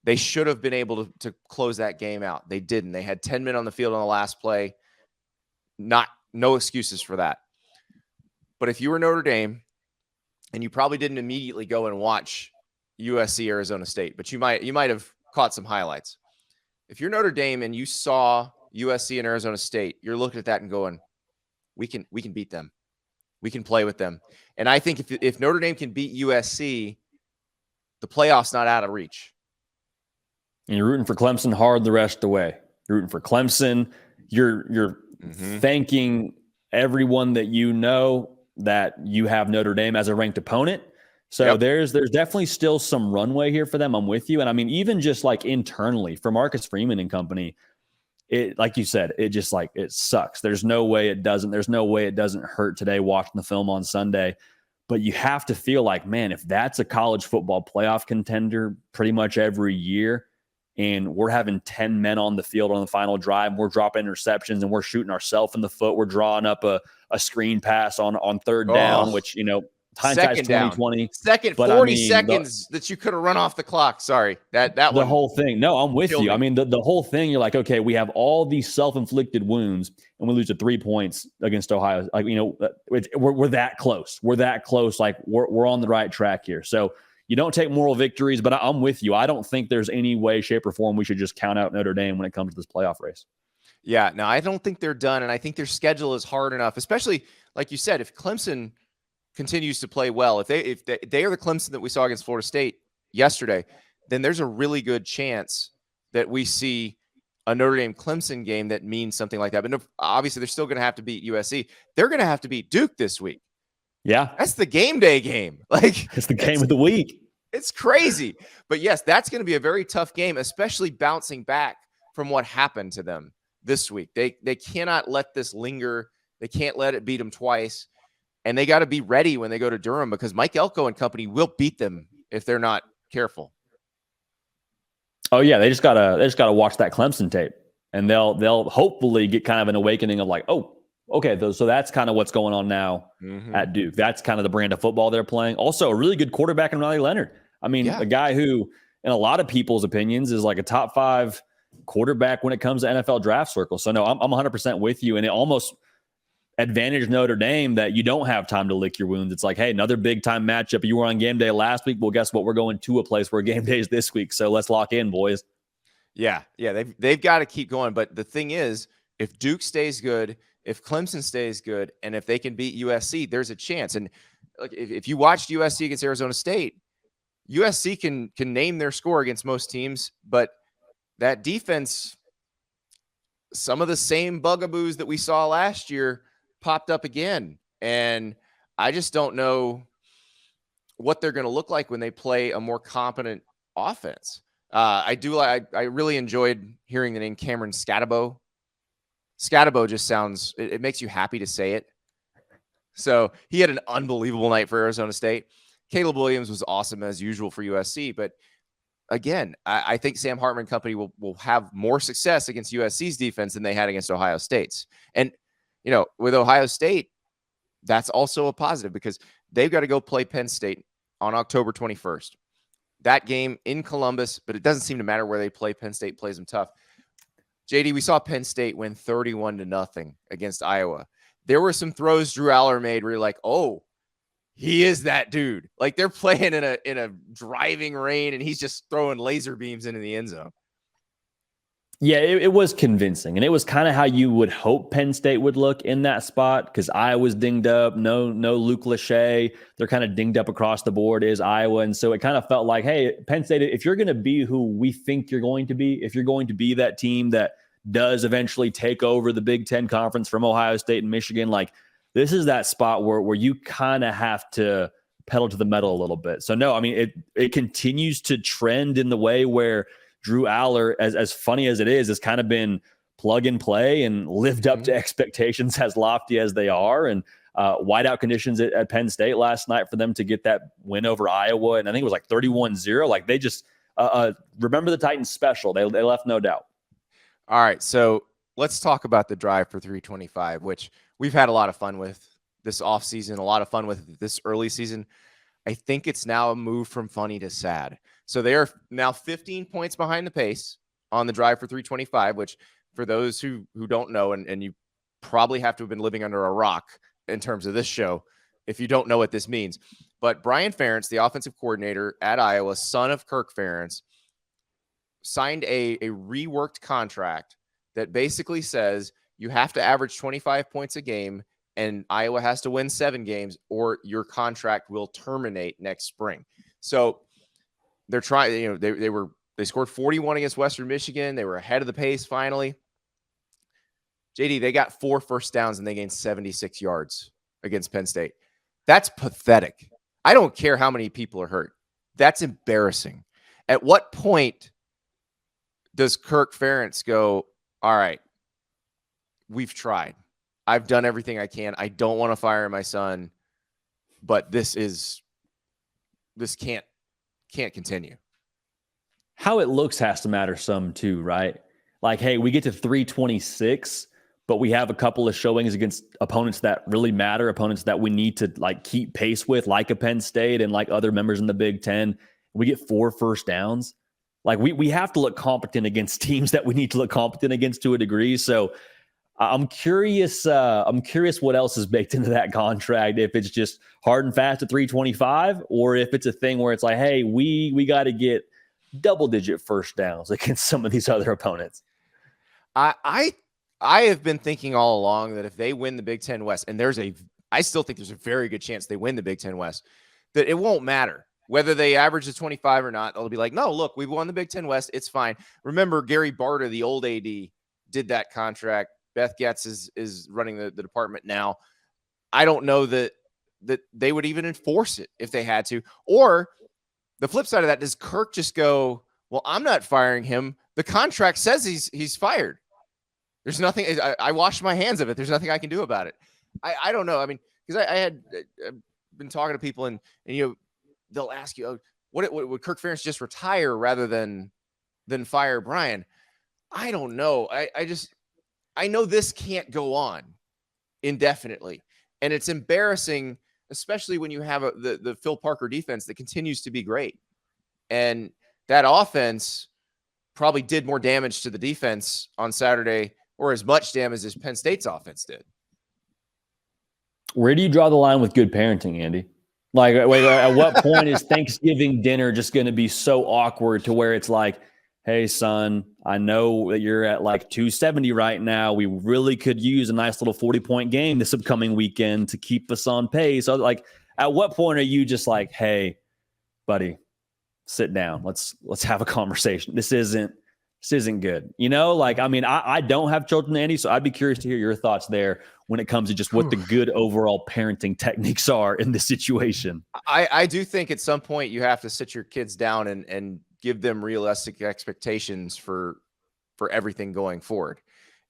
They should have been able to close that game out. They didn't. They had 10 men on the field on the last play. No excuses for that. But if you were Notre Dame, and you probably didn't immediately go and watch USC Arizona State, but you might have caught some highlights. If you're Notre Dame and you saw USC and Arizona State, you're looking at that and going, we can beat them. We can play with them. And I think if Notre Dame can beat USC, the playoff's not out of reach. And you're rooting for Clemson hard the rest of the way. You're rooting for Clemson. You're thanking everyone that you know that you have Notre Dame as a ranked opponent. So there's definitely still some runway here for them. I'm with you. And I mean, even just like internally for Marcus Freeman and company, it, like you said, it just like, it sucks. There's no way it doesn't hurt today watching the film on Sunday. But you have to feel like, man, if that's a college football playoff contender pretty much every year, and we're having 10 men on the field on the final drive, we're dropping interceptions and we're shooting ourselves in the foot. We're drawing up a screen pass on 3rd down, which, hindsight's 2020. Second, 40 seconds that you could have run off the clock. Sorry, that the one. whole thing. No, I'm with you. Me. I mean, the whole thing, you're like, okay, we have all these self-inflicted wounds and we lose to 3 points against Ohio. Like, we're that close. We're that close. Like we're on the right track here. So you don't take moral victories, but I'm with you. I don't think there's any way, shape, or form we should just count out Notre Dame when it comes to this playoff race. Yeah, no, I don't think they're done. And I think their schedule is hard enough, especially like you said, if Clemson continues to play well, if they are the Clemson that we saw against Florida State yesterday, then there's a really good chance that we see a Notre Dame Clemson game that means something like that. But no, obviously, they're still going to have to beat USC. They're going to have to beat Duke this week. Yeah, that's the game day game. Like it's the game of the week. It's crazy. But yes, that's going to be a very tough game, especially bouncing back from what happened to them this week. They cannot let this linger. They can't let it beat them twice. And they got to be ready when they go to Durham, because Mike Elko and company will beat them if they're not careful. Oh yeah, they just gotta watch that Clemson tape, and they'll hopefully get kind of an awakening of like, oh, okay, so that's kind of what's going on now at Duke. That's kind of the brand of football they're playing. Also, a really good quarterback in Riley Leonard. I mean, a guy who, in a lot of people's opinions, is like a top 5 quarterback when it comes to NFL draft circles. So no, I'm 100% with you, and it almost advantage Notre Dame that you don't have time to lick your wounds. It's like, hey, another big time matchup. You were on game day last week. Well, guess what? We're going to a place where game day is this week. So let's lock in, boys. Yeah. They've got to keep going. But the thing is, if Duke stays good, if Clemson stays good, and if they can beat USC, there's a chance. And like, if you watched USC against Arizona State, USC can name their score against most teams, but that defense, some of the same bugaboos that we saw last year popped up again. And I just don't know what they're going to look like when they play a more competent offense. I really enjoyed hearing the name Cameron Scatabo Scatabo just sounds, it makes you happy to say it. So he had an unbelievable night for Arizona State. Caleb Williams was awesome as usual for USC. But again, I think Sam Hartman Company will have more success against USC's defense than they had against Ohio State's. And, with Ohio State, that's also a positive because they've got to go play Penn State on October 21st. That game in Columbus, but it doesn't seem to matter where they play. Penn State plays them tough. JD, we saw Penn State win 31-0 against Iowa. There were some throws Drew Aller made where you're like, oh, he is that dude. Like they're playing in a driving rain and he's just throwing laser beams into the end zone. Yeah, it was convincing. And it was kind of how you would hope Penn State would look in that spot because Iowa's dinged up. No Luke Lachey. They're kind of dinged up across the board is Iowa. And so it kind of felt like, hey, Penn State, if you're going to be who we think you're going to be, if you're going to be that team that does eventually take over the Big Ten Conference from Ohio State and Michigan, like this is that spot where you kind of have to pedal to the metal a little bit. So no, I mean, it continues to trend in the way where Drew Aller, as funny as it is, has kind of been plug and play and lived up to expectations as lofty as they are. And whiteout conditions at Penn State last night for them to get that win over Iowa. And I think it was like 31-0. Like they just remember the Titans special. They left no doubt. All right. So let's talk about the drive for 325, which we've had a lot of fun with this offseason, a lot of fun with this early season. I think it's now a move from funny to sad. So they are now 15 points behind the pace on the drive for 325, which for those who don't know, and you probably have to have been living under a rock in terms of this show, if you don't know what this means. But Brian Ferentz, the offensive coordinator at Iowa, son of Kirk Ferentz, signed a reworked contract that basically says you have to average 25 points a game and Iowa has to win 7 games or your contract will terminate next spring. So they're trying, they scored 41 against Western Michigan. They were ahead of the pace finally. JD, they got 4 first downs and they gained 76 yards against Penn State. That's pathetic. I don't care how many people are hurt. That's embarrassing. At what point does Kirk Ferentz go, all right, we've tried. I've done everything I can. I don't want to fire my son, but this can't continue. How it looks has to matter some too, right? Like, hey, we get to 326, but we have a couple of showings against opponents that really matter, opponents that we need to like keep pace with, like a Penn State and like other members in the Big Ten. We get 4 first downs. Like we have to look competent against teams that we need to look competent against to a degree. So I'm curious what else is baked into that contract. If it's just hard and fast at 325, or if it's a thing where it's like, hey, we got to get double-digit first downs against some of these other opponents. I have been thinking all along that if they win the Big Ten West, and I still think there's a very good chance they win the Big Ten West, that it won't matter whether they average the 25 or not. They'll be like, no, look, we've won the Big Ten West. It's fine. Remember, Gary Barta, the old AD, did that contract. Beth Getz is running the department now. I don't know that they would even enforce it if they had to. Or the flip side of that, does Kirk just go, well, I'm not firing him. The contract says he's fired. There's nothing. I washed my hands of it. There's nothing I can do about it. I don't know. I mean, because I've been talking to people and they'll ask you, oh, would Kirk Ferentz just retire rather than fire Brian? I don't know. I know this can't go on indefinitely. And it's embarrassing, especially when you have the Phil Parker defense that continues to be great. And that offense probably did more damage to the defense on Saturday, or as much damage as Penn State's offense did. Where do you draw the line with good parenting, Andy? Like, wait, at what point is Thanksgiving dinner just going to be so awkward to where it's like, hey, son, I know that you're at like 270 right now. We really could use a nice little 40-point game this upcoming weekend to keep us on pace. So, like, at what point are you just like, hey, buddy, sit down. Let's have a conversation. This isn't good. Like, I mean, I don't have children, Andy, so I'd be curious to hear your thoughts there when it comes to just what the good overall parenting techniques are in this situation. I do think at some point you have to sit your kids down and give them realistic expectations for everything going forward.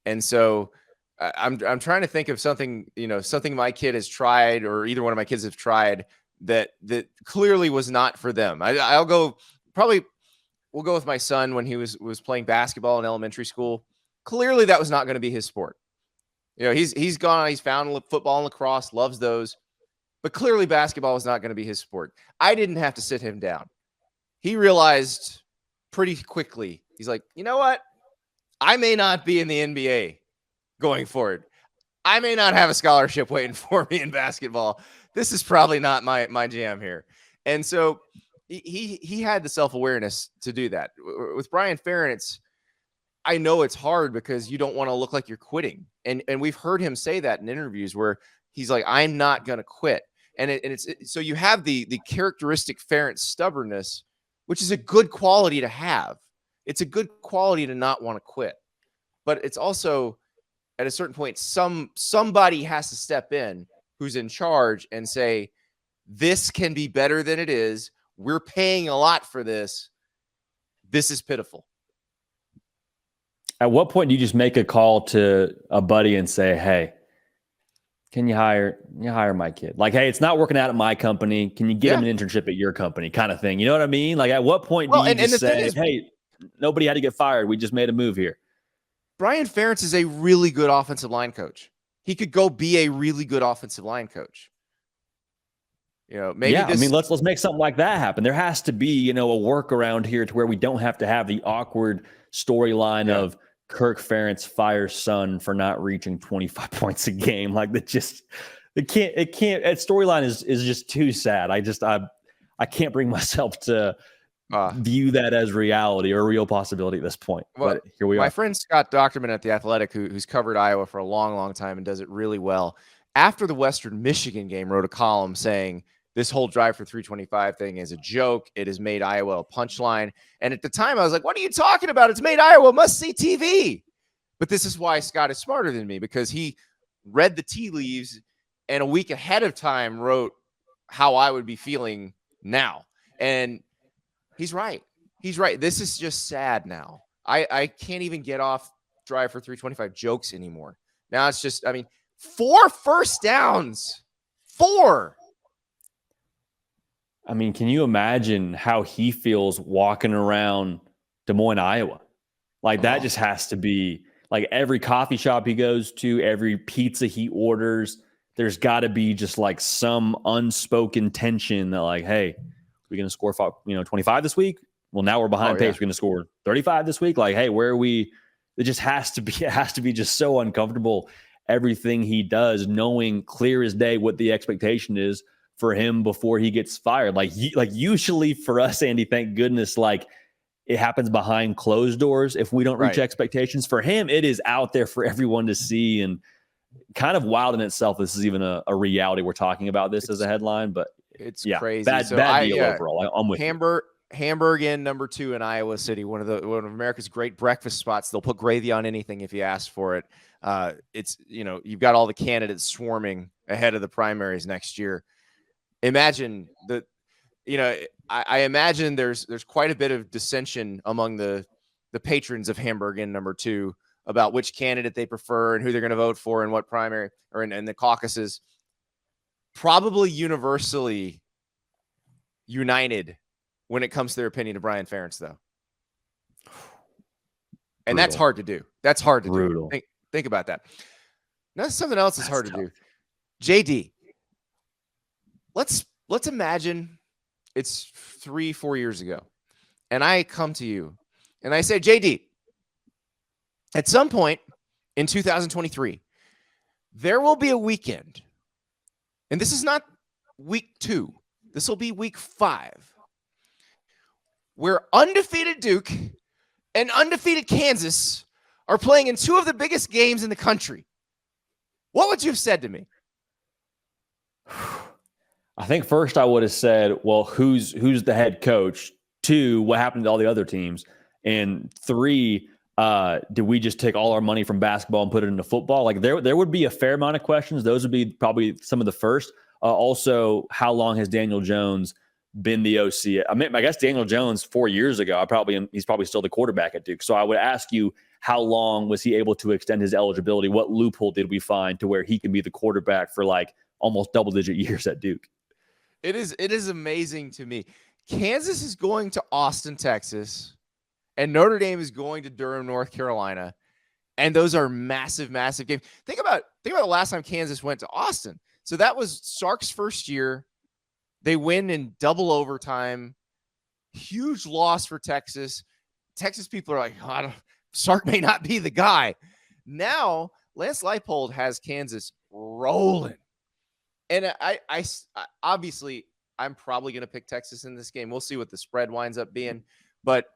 And so I'm trying to think of something, something my kid has tried or either one of my kids have tried that clearly was not for them. We'll go with my son when he was playing basketball in elementary school. Clearly that was not going to be his sport. He's found football and lacrosse, loves those, but clearly basketball was not going to be his sport. I didn't have to sit him down. He realized pretty quickly. He's like, you know what? I may not be in the NBA going forward. I may not have a scholarship waiting for me in basketball. This is probably not my jam here. And so he had the self-awareness to do that. With Brian Ferentz, I know it's hard because you don't want to look like you're quitting. And we've heard him say that in interviews where he's like, I'm not going to quit. So you have the characteristic Ferentz stubbornness, which is a good quality to have. It's a good quality to not want to quit. But it's also, at a certain point, somebody has to step in who's in charge and say, this can be better than it is. We're paying a lot for this. This is pitiful. At what point do you just make a call to a buddy and say, hey, can you hire my kid? Like, hey, it's not working out at my company. Can you get him an internship at your company kind of thing? You know what I mean? Like, at what point do you just say, hey, nobody had to get fired. We just made a move here. Brian Ferentz is a really good offensive line coach. He could go be a really good offensive line coach. Maybe. Yeah, let's make something like that happen. There has to be, a workaround here to where we don't have to have the awkward storyline of Kirk Ferentz fires son for not reaching 25 points a game. Like that storyline is just too sad. I can't bring myself to view that as reality or a real possibility at this point. Well, but here we are. My friend Scott Docterman at The Athletic, who's covered Iowa for a long, long time and does it really well, after the Western Michigan game, wrote a column saying this whole drive for 325 thing is a joke. It has made Iowa a punchline. And at the time, I was like, what are you talking about? It's made Iowa must-see TV. But this is why Scott is smarter than me, because he read the tea leaves and a week ahead of time wrote how I would be feeling now. And he's right. He's right. This is just sad now. I can't even get off drive for 325 jokes anymore. Now it's just, 4 first downs. 4. Can you imagine how he feels walking around Des Moines, Iowa? Like that just has to be like every coffee shop he goes to, every pizza he orders, there's got to be just like some unspoken tension that like, hey, we're going to score 25 this week. Well, now we're behind pace. We're going to score 35 this week. Like, hey, where are we? It just has to be just so uncomfortable. Everything he does, knowing clear as day what the expectation is for him before he gets fired. Like usually for us, Andy, thank goodness, like it happens behind closed doors. If we don't reach expectations, for him, it is out there for everyone to see, and kind of wild in itself. This is even a reality. We're talking about this as a headline, but it's crazy. Bad deal overall. I'm with you. Hamburg Inn, number 2 in Iowa City, one of America's great breakfast spots. They'll put gravy on anything if you ask for it. It's you've got all the candidates swarming ahead of the primaries next year. Imagine I imagine there's quite a bit of dissension among the patrons of Hamburg Inn number 2 about which candidate they prefer and who they're going to vote for and what primary or in the caucuses. Probably universally united when it comes to their opinion of Brian Ferentz, though. And that's hard to do. That's hard to do. Think about that. Now, something else is hard to do. JD, let's imagine it's 3-4 years ago, and I come to you and I say, JD, at some point in 2023, there will be a weekend, and this is not week 2. This will be week 5, where undefeated Duke and undefeated Kansas are playing in 2 of the biggest games in the country. What would you have said to me? I think first I would have said, well, who's the head coach? 2, what happened to all the other teams? And 3, did we just take all our money from basketball and put it into football? Like there would be a fair amount of questions. Those would be probably some of the first. Also, how long has Daniel Jones been the OC? I guess Daniel Jones 4 years ago, he's probably still the quarterback at Duke. So I would ask you, how long was he able to extend his eligibility? What loophole did we find to where he can be the quarterback for like almost double-digit years at Duke? It is amazing to me. Kansas is going to Austin, Texas, and Notre Dame is going to Durham, North Carolina. And those are massive, massive games. Think about the last time Kansas went to Austin. So that was Sark's first year. They win in double overtime. Huge loss for Texas. Texas people are like, Sark may not be the guy. Now, Lance Leipold has Kansas rolling. And I obviously, I'm probably going to pick Texas in this game. We'll see what the spread winds up being. But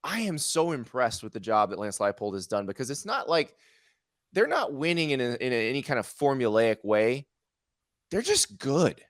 I am so impressed with the job that Lance Leipold has done, because it's not like they're not winning in any kind of formulaic way. They're just good.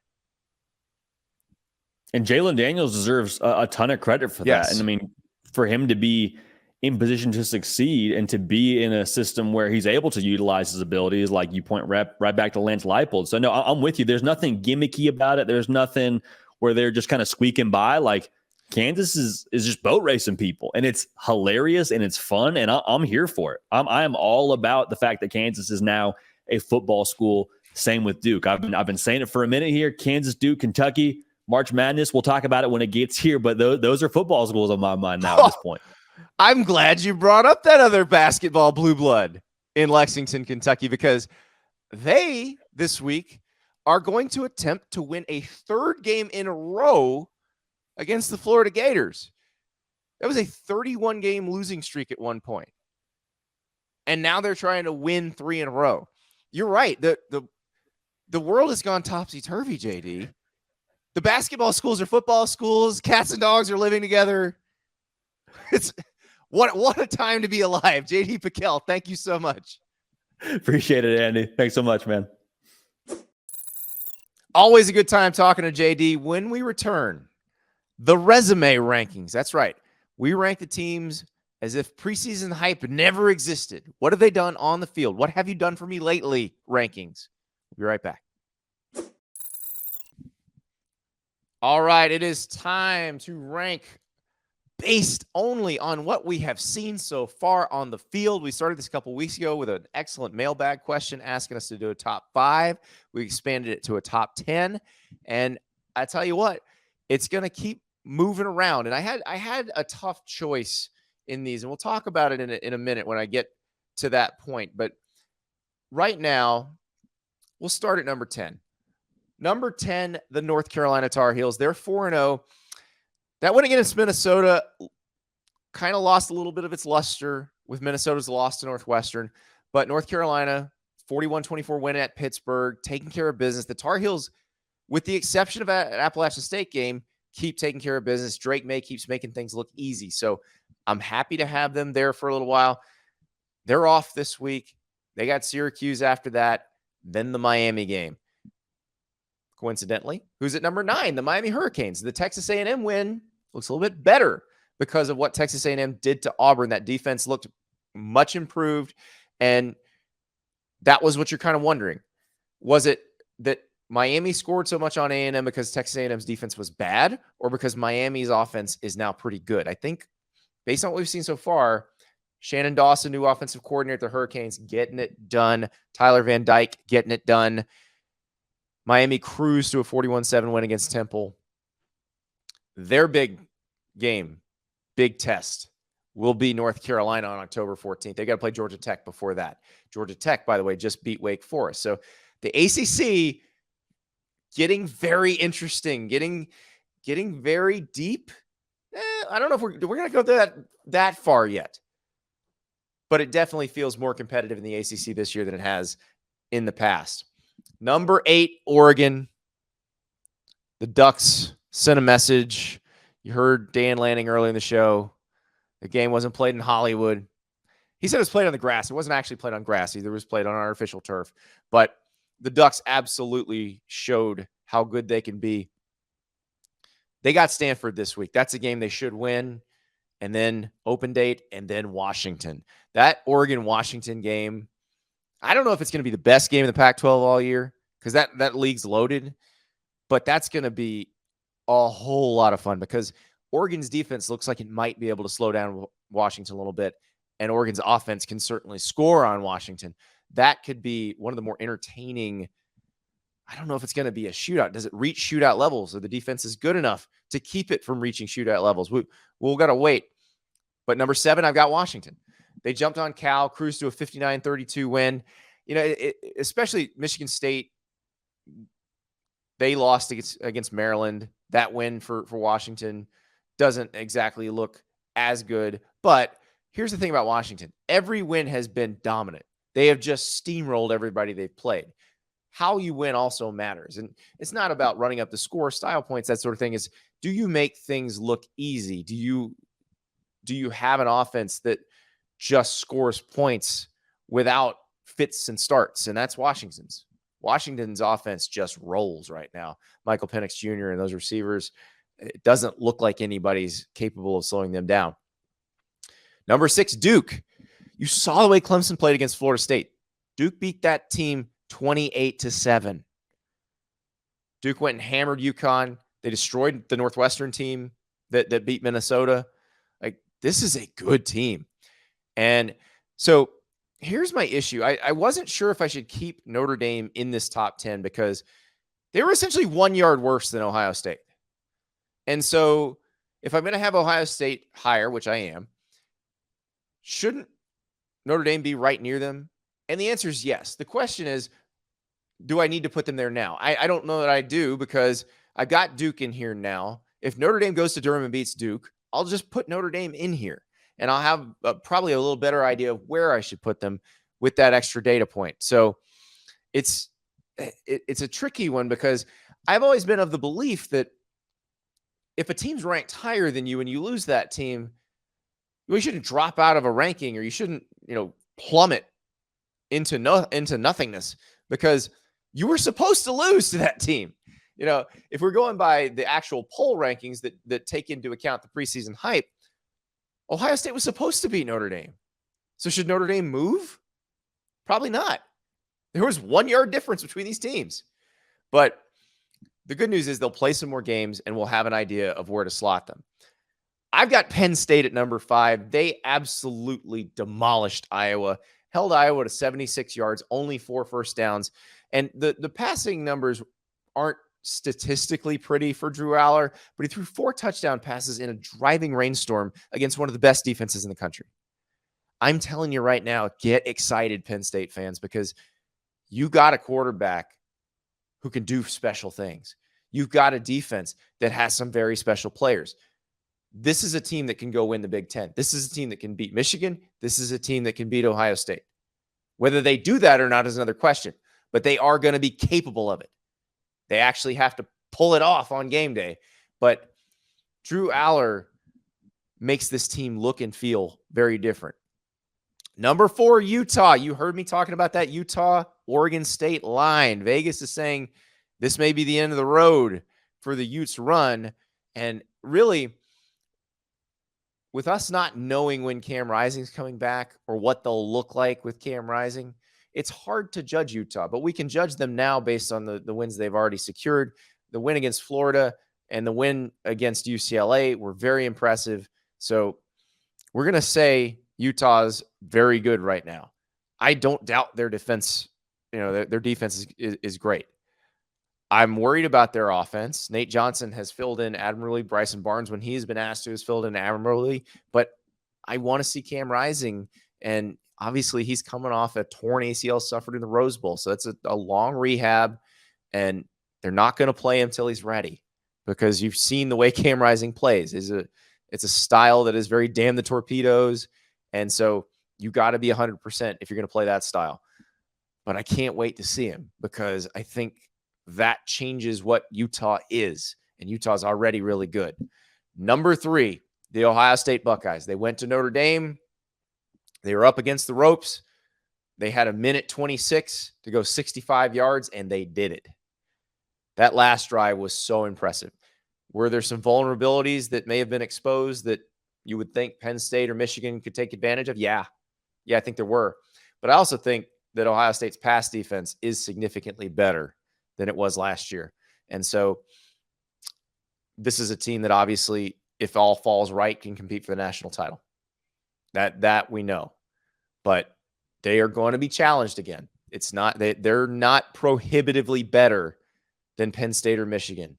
And Jalen Daniels deserves a ton of credit for that. And I mean, for him to be in position to succeed and to be in a system where he's able to utilize his abilities, like you point right back to Lance Leipold. So no, I'm with you. There's nothing gimmicky about it. There's nothing where they're just kind of squeaking by. Like, Kansas is just boat racing people, and it's hilarious and it's fun, and I'm here for it. I am all about the fact that Kansas is now a football school. Same with Duke. I've been saying it for a minute here. Kansas, Duke, Kentucky, March Madness. We'll talk about it when it gets here, but those are football schools on my mind now at this point. I'm glad you brought up that other basketball blue blood in Lexington, Kentucky, because they this week are going to attempt to win a third game in a row against the Florida Gators. That was a 31-game losing streak at one point. And now they're trying to win 3 in a row. You're right. The world has gone topsy-turvy, JD. The basketball schools are football schools. Cats and dogs are living together. It's what a time to be alive. JD Pickell, thank you so much. Appreciate it, Andy. Thanks so much, man. Always a good time talking to JD. When we return, the resume rankings. That's right. We rank the teams as if preseason hype never existed. What have they done on the field? What have you done for me lately? Rankings. We'll be right back. All right. It is time to rank based only on what we have seen so far on the field. We started this a couple weeks ago with an excellent mailbag question asking us to do a top 5. We expanded it to a top 10. And I tell you what, it's going to keep moving around. And I had a tough choice in these, and we'll talk about it in a minute when I get to that point. But right now, we'll start at number 10. Number 10, the North Carolina Tar Heels. They're 4-0. That win against Minnesota kind of lost a little bit of its luster with Minnesota's loss to Northwestern. But North Carolina, 41-24 win at Pittsburgh, taking care of business. The Tar Heels, with the exception of an Appalachian State game, keep taking care of business. Drake May keeps making things look easy. So I'm happy to have them there for a little while. They're off this week. They got Syracuse after that, then the Miami game. Coincidentally, who's at number 9? The Miami Hurricanes. The Texas A&M win looks a little bit better because of what Texas A&M did to Auburn. That defense looked much improved, and that was what you're kind of wondering. Was it that Miami scored so much on A&M because Texas A&M's defense was bad, or because Miami's offense is now pretty good? I think based on what we've seen so far, Shannon Dawson, new offensive coordinator at the Hurricanes, getting it done. Tyler Van Dyke getting it done. Miami cruised to a 41-7 win against Temple. Their big game, big test, will be North Carolina on October 14th. They got to play Georgia Tech before that. Georgia Tech, by the way, just beat Wake Forest. So the ACC getting very interesting, getting very deep. I don't know if we're going to go that far yet. But it definitely feels more competitive in the ACC this year than it has in the past. Number 8, Oregon. The Ducks sent a message. You heard Dan Lanning early in the show. The game wasn't played in Hollywood. He said it was played on the grass. It wasn't actually played on grass either. It was played on artificial turf. But the Ducks absolutely showed how good they can be. They got Stanford this week. That's a game they should win. And then open date, and then Washington. That Oregon-Washington game, I don't know if it's going to be the best game in the Pac-12 all year, because that league's loaded. But that's going to be a whole lot of fun, because Oregon's defense looks like it might be able to slow down Washington a little bit. and Oregon's offense can certainly score on Washington, that could be one of the more entertaining. I don't know if it's going to be a shootout. Does it reach shootout levels, or the defense is good enough to keep it from reaching shootout levels? We'll got to wait. But number 7, I've got Washington. They jumped on Cal, cruised to a 59-32 win. Especially Michigan State, they lost against Maryland. That win for Washington doesn't exactly look as good. But here's the thing about Washington. Every win has been dominant. They have just steamrolled everybody they've played. How you win also matters. And it's not about running up the score, style points, that sort of thing. Is, do you make things look easy? Do you have an offense that just scores points without fits and starts? And that's Washington's. Washington's offense just rolls right now. Michael Penix Jr. and those receivers, it doesn't look like anybody's capable of slowing them down. Number 6, Duke. You saw the way Clemson played against Florida State. Duke beat that team 28-7. Duke went and hammered UConn. They destroyed the Northwestern team that beat Minnesota. Like, this is a good team. And so here's my issue. I wasn't sure if I should keep Notre Dame in this top 10 because they were essentially 1 yard worse than Ohio State. And so if I'm going to have Ohio State higher, which I am, shouldn't Notre Dame be right near them? And the answer is yes. The question is, do I need to put them there now? I don't know that I do, because I've got Duke in here now. If Notre Dame goes to Durham and beats Duke, I'll just put Notre Dame in here. And I'll have probably a little better idea of where I should put them with that extra data point. So it's a tricky one, because I've always been of the belief that if a team's ranked higher than you and you lose that team, you shouldn't drop out of a ranking, or you shouldn't, plummet into nothingness, because you were supposed to lose to that team. If we're going by the actual poll rankings that take into account the preseason hype, Ohio State was supposed to beat Notre Dame. So should Notre Dame move? Probably not. There was 1 yard difference between these teams. But the good news is they'll play some more games and we'll have an idea of where to slot them. I've got Penn State at number 5. They absolutely demolished Iowa, held Iowa to 76 yards, only 4 first downs. And the passing numbers aren't statistically pretty for Drew Aller, but he threw 4 touchdown passes in a driving rainstorm against one of the best defenses in the country. I'm telling you right now, get excited, Penn State fans, because you got a quarterback who can do special things. You've got a defense that has some very special players. This is a team that can go win the Big Ten. This is a team that can beat Michigan. This is a team that can beat Ohio State. Whether they do that or not is another question, but they are going to be capable of it. They actually have to pull it off on game day. But Drew Aller makes this team look and feel very different. Number 4, Utah. You heard me talking about that Utah-Oregon State line. Vegas is saying this may be the end of the road for the Utes run. And really, with us not knowing when Cam Rising's coming back or what they'll look like with Cam Rising, it's hard to judge Utah, but we can judge them now based on the wins they've already secured. The win against Florida and the win against UCLA were very impressive. So we're going to say Utah's very good right now. I don't doubt their defense. Their defense is great. I'm worried about their offense. Nate Johnson has filled in admirably. Bryson Barnes, when he's been asked to, has filled in admirably. But I want to see Cam Rising, and obviously he's coming off a torn ACL suffered in the Rose Bowl. So that's a long rehab, and they're not going to play him till he's ready, because you've seen the way Cam Rising plays. It's a style that is very damn the torpedoes. And so you got to be 100% if you're going to play that style. But I can't wait to see him, because I think that changes what Utah is. And Utah's already really good. Number 3, the Ohio State Buckeyes. They went to Notre Dame. They were up against the ropes. They had a minute 26 to go 65 yards, and they did it. That last drive was so impressive. Were there some vulnerabilities that may have been exposed that you would think Penn State or Michigan could take advantage of? Yeah, I think there were. But I also think that Ohio State's pass defense is significantly better than it was last year. And so this is a team that obviously, if all falls right, can compete for the national title. That we know. But they are going to be challenged again. It's not they're not prohibitively better than Penn State or Michigan.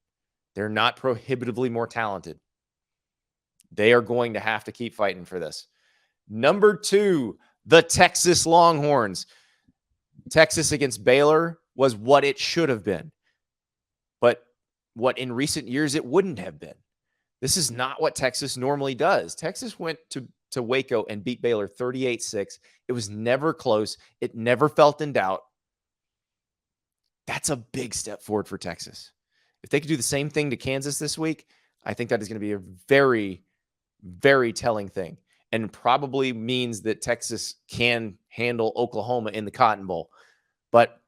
They're not prohibitively more talented. They are going to have to keep fighting for this. Number 2, the Texas Longhorns. Texas against Baylor was what it should have been, but what in recent years it wouldn't have been. This is not what Texas normally does. Texas went to Waco and beat Baylor 38-6. It was never close. It never felt in doubt. That's a big step forward for Texas. If they could do the same thing to Kansas this week, I think that is going to be a very, very telling thing, and probably means that Texas can handle Oklahoma in the Cotton Bowl. But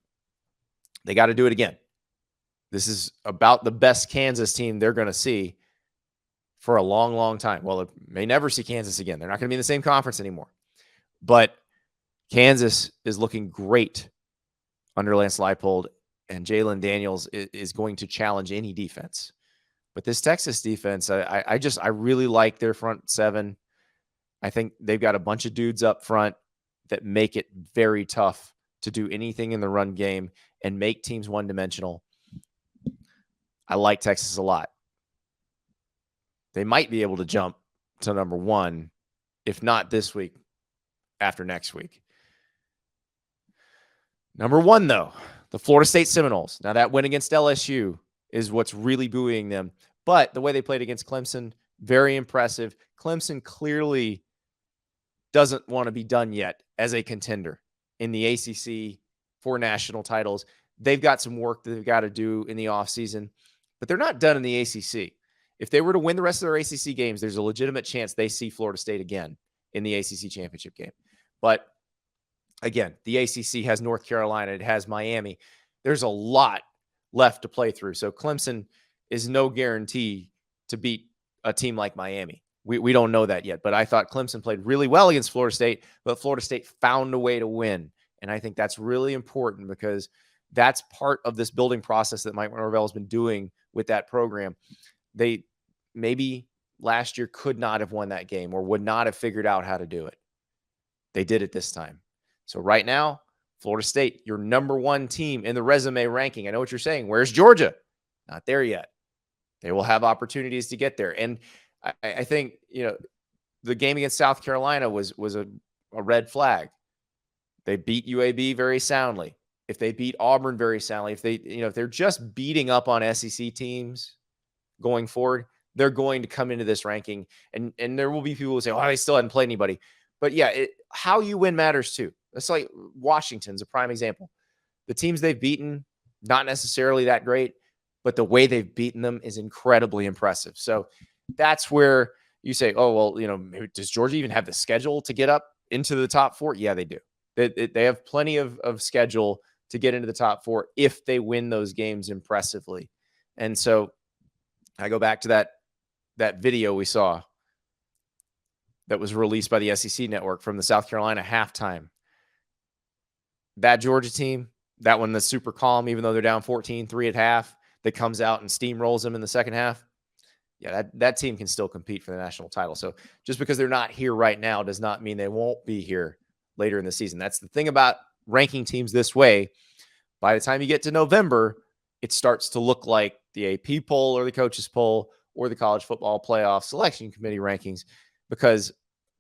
they got to do it again. This is about the best Kansas team they're going to see for a long, long time. Well, they may never see Kansas again. They're not going to be in the same conference anymore. But Kansas is looking great under Lance Leipold, and Jalen Daniels is going to challenge any defense. But this Texas defense, I really like their front seven. I think they've got a bunch of dudes up front that make it very tough to do anything in the run game and make teams one-dimensional. I like Texas a lot. They might be able to jump to number 1, if not this week, after next week. Number 1, though, the Florida State Seminoles. Now, that win against LSU is what's really buoying them. But the way they played against Clemson, very impressive. Clemson clearly doesn't want to be done yet as a contender in the ACC for national titles. They've got some work that they've got to do in the offseason, but they're not done in the ACC. If they were to win the rest of their ACC games, there's a legitimate chance they see Florida State again in the ACC championship game. But again, the ACC has North Carolina. It has Miami. There's a lot left to play through. So Clemson is no guarantee to beat a team like Miami. We don't know that yet, but I thought Clemson played really well against Florida State, but Florida State found a way to win. And I think that's really important because that's part of this building process that Mike Norvell has been doing with that program. They maybe last year could not have won that game or would not have figured out how to do it. They did it this time. So right now, Florida State, your number 1 team in the resume ranking. I know what you're saying. Where's Georgia? Not there yet. They will have opportunities to get there. And I think, the game against South Carolina was a red flag. They beat UAB very soundly. If they beat Auburn very soundly, if they're just beating up on SEC teams going forward, they're going to come into this ranking. And there will be people who say, they still hadn't played anybody. But yeah, how you win matters too. It's like Washington's a prime example. The teams they've beaten, not necessarily that great, but the way they've beaten them is incredibly impressive. So that's where you say, does Georgia even have the schedule to get up into the top 4? Yeah, they do. They have plenty of schedule to get into the top 4 if they win those games impressively. And so I go back to that video we saw that was released by the SEC network from the South Carolina halftime. That Georgia team, that one that's super calm, even though they're down 14-3 at half, that comes out and steamrolls them in the second half. Yeah, that team can still compete for the national title. So just because they're not here right now does not mean they won't be here later in the season. That's the thing about ranking teams this way. By the time you get to November, it starts to look like the AP poll or the coaches poll or the college football playoff selection committee rankings, because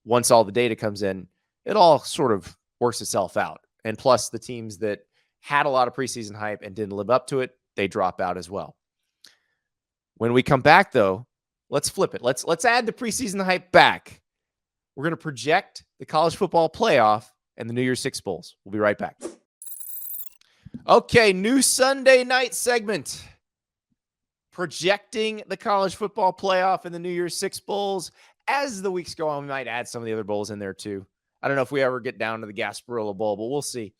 once all the data comes in, it all sort of works itself out. And plus the teams that had a lot of preseason hype and didn't live up to it, they drop out as well. When we come back, though, let's flip it. Let's add the preseason hype back. We're going to project the college football playoff and the New Year's Six Bowls. We'll be right back. Okay, new Sunday night segment. Projecting the college football playoff and the New Year's Six Bowls. As the weeks go on, we might add some of the other bowls in there too. I don't know if we ever get down to the Gasparilla Bowl, but we'll see.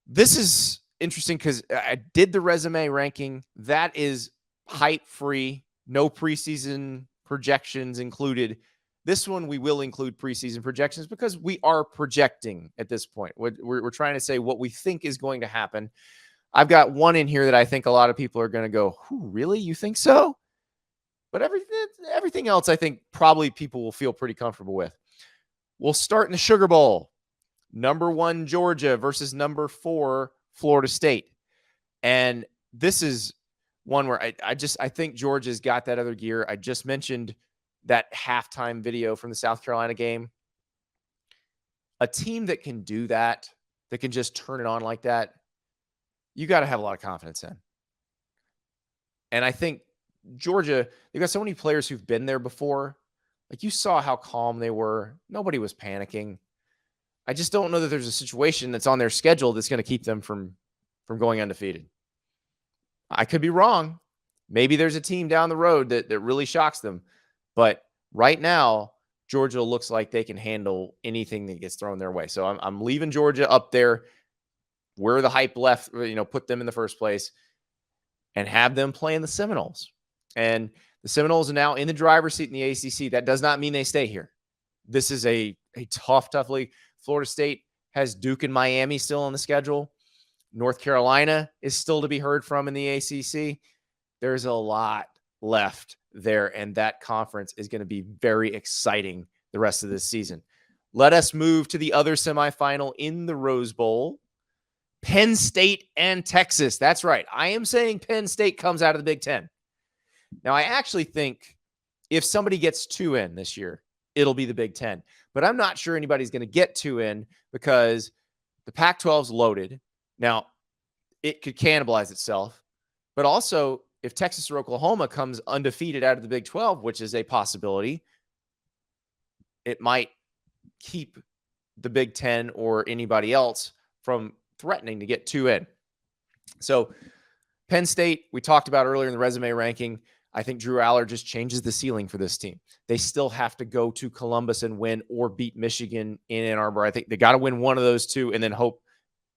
This is interesting because I did the resume ranking. That is hype-free, no preseason projections included. This one, we will include preseason projections because we are projecting at this point. We're trying to say what we think is going to happen. I've got one in here that I think a lot of people are going to go, really? You think so? But everything else, I think probably people will feel pretty comfortable with. We'll start in the Sugar Bowl. Number 1 Georgia versus number 4 Florida State. And this is one where I think Georgia's got that other gear. I just mentioned that halftime video from the South Carolina game. A team that can do that can just turn it on like that, you got to have a lot of confidence in. And I think Georgia, they've got so many players who've been there before. Like, you saw how calm they were. Nobody was panicking. I just don't know that there's a situation that's on their schedule that's going to keep them from going undefeated. I could be wrong. Maybe there's a team down the road that really shocks them. But right now, Georgia looks like they can handle anything that gets thrown their way. So I'm leaving Georgia up there where the hype left, put them in the first place, and have them playing the Seminoles. And the Seminoles are now in the driver's seat in the ACC. That does not mean they stay here. This is a tough league. Florida State has Duke and Miami still on the schedule. North Carolina is still to be heard from in the ACC. There's a lot left there, and that conference is going to be very exciting the rest of this season. Let us move to the other semifinal in the Rose Bowl. Penn State and Texas. That's right. I am saying Penn State comes out of the Big Ten. Now, I actually think if somebody gets 2 in this year, it'll be the Big Ten. But I'm not sure anybody's going to get 2 in because the Pac-12's loaded. Now, it could cannibalize itself. But also, if Texas or Oklahoma comes undefeated out of the Big 12, which is a possibility, it might keep the Big Ten or anybody else from threatening to get 2 in. So Penn State, we talked about earlier in the resume ranking. I think Drew Aller just changes the ceiling for this team. They still have to go to Columbus and win or beat Michigan in Ann Arbor. I think they got to win one of those two and then hope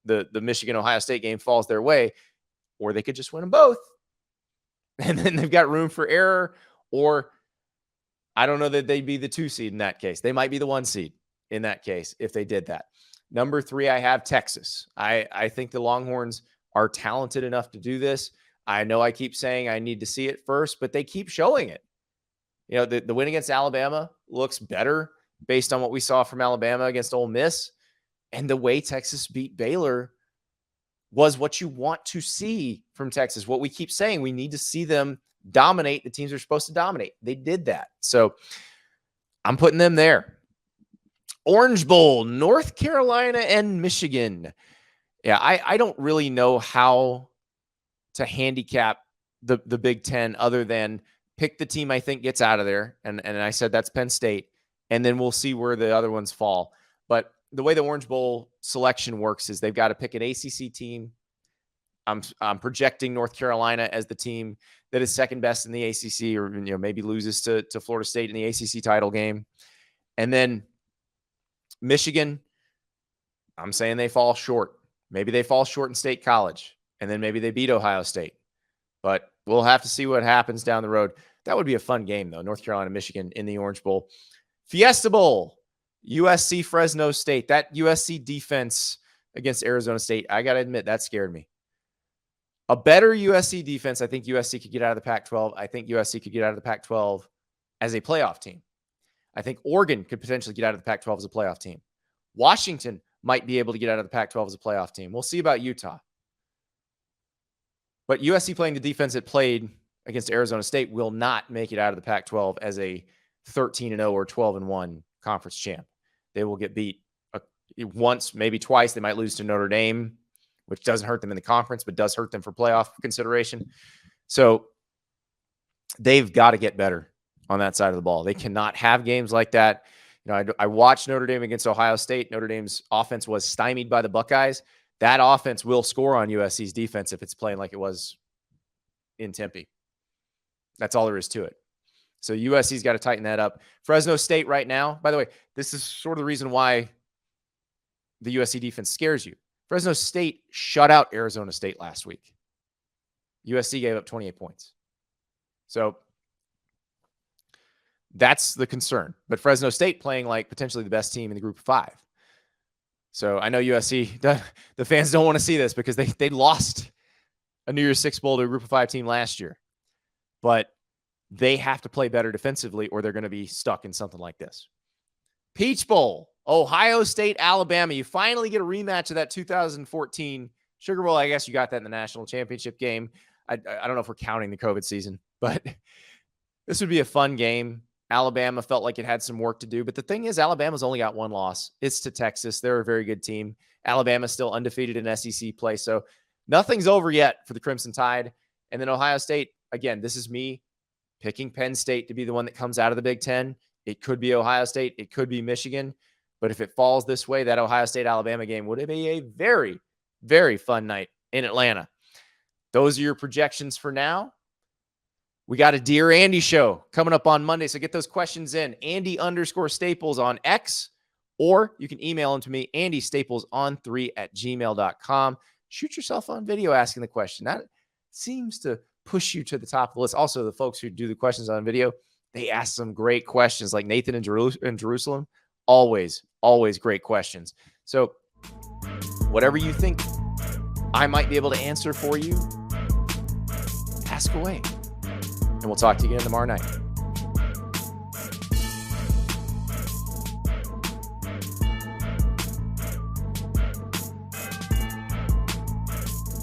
the Michigan-Ohio State game falls their way, or they could just win them both. And then they've got room for error, or I don't know that they'd be the 2 seed in that case. They might be the 1 seed in that case if they did that. Number 3, I have Texas. I think the Longhorns are talented enough to do this. I know I keep saying I need to see it first, but they keep showing it. The win against Alabama looks better based on what we saw from Alabama against Ole Miss. And the way Texas beat Baylor was what you want to see from Texas. What we keep saying, we need to see them dominate the teams they're supposed to dominate. They did that. So I'm putting them there. Orange Bowl, North Carolina and Michigan. Yeah, I don't really know how to handicap the Big Ten other than pick the team I think gets out of there. And I said that's Penn State. And then we'll see where the other ones fall. But the way the Orange Bowl selection works is they've got to pick an ACC team. I'm projecting North Carolina as the team that is second best in the ACC, or maybe loses to Florida State in the ACC title game. And then Michigan, I'm saying they fall short. Maybe they fall short in State College, and then maybe they beat Ohio State. But we'll have to see what happens down the road. That would be a fun game, though, North Carolina, Michigan in the Orange Bowl. Fiesta Bowl, USC, Fresno State. That USC defense against Arizona State, I got to admit, that scared me. A better USC defense, I think USC could get out of the Pac-12. I think USC could get out of the Pac-12 as a playoff team. I think Oregon could potentially get out of the Pac-12 as a playoff team. Washington might be able to get out of the Pac-12 as a playoff team. We'll see about Utah. But USC playing the defense it played against Arizona State will not make it out of the Pac-12 as a 13-0 or 12-1 conference champ. They will get beat once, maybe twice. They might lose to Notre Dame, which doesn't hurt them in the conference, but does hurt them for playoff consideration. So they've got to get better on that side of the ball. They cannot have games like that. I watched Notre Dame against Ohio State. Notre Dame's offense was stymied by the Buckeyes. That offense will score on USC's defense if it's playing like it was in Tempe. That's all there is to it. So USC's got to tighten that up. Fresno State right now, by the way, this is sort of the reason why the USC defense scares you. Fresno State shut out Arizona State last week. USC gave up 28 points. So that's the concern. But Fresno State playing like potentially the best team in the group of 5. So I know USC, the fans don't want to see this because they lost a New Year's Six Bowl to a group of 5 team last year. But they have to play better defensively or they're going to be stuck in something like this. Peach Bowl, Ohio State, Alabama. You finally get a rematch of that 2014 Sugar Bowl. I guess you got that in the national championship game. I don't know if we're counting the COVID season, but this would be a fun game. Alabama felt like it had some work to do. But the thing is, Alabama's only got one loss. It's to Texas. They're a very good team. Alabama's still undefeated in SEC play. So nothing's over yet for the Crimson Tide. And then Ohio State, again, this is me picking Penn State to be the one that comes out of the Big Ten. It could be Ohio State. It could be Michigan. But if it falls this way, that Ohio State-Alabama game would be a very, very fun night in Atlanta. Those are your projections for now. We got a Dear Andy show coming up on Monday, so get those questions in. Andy_Staples on X, or you can email them to me, AndyStaplesOn3@gmail.com. Shoot yourself on video asking the question. That seems to push you to the top of the list. Also, the folks who do the questions on video, they ask some great questions, like Nathan in Jerusalem. Always great questions. So whatever you think I might be able to answer for you, ask away. And we'll talk to you again tomorrow night.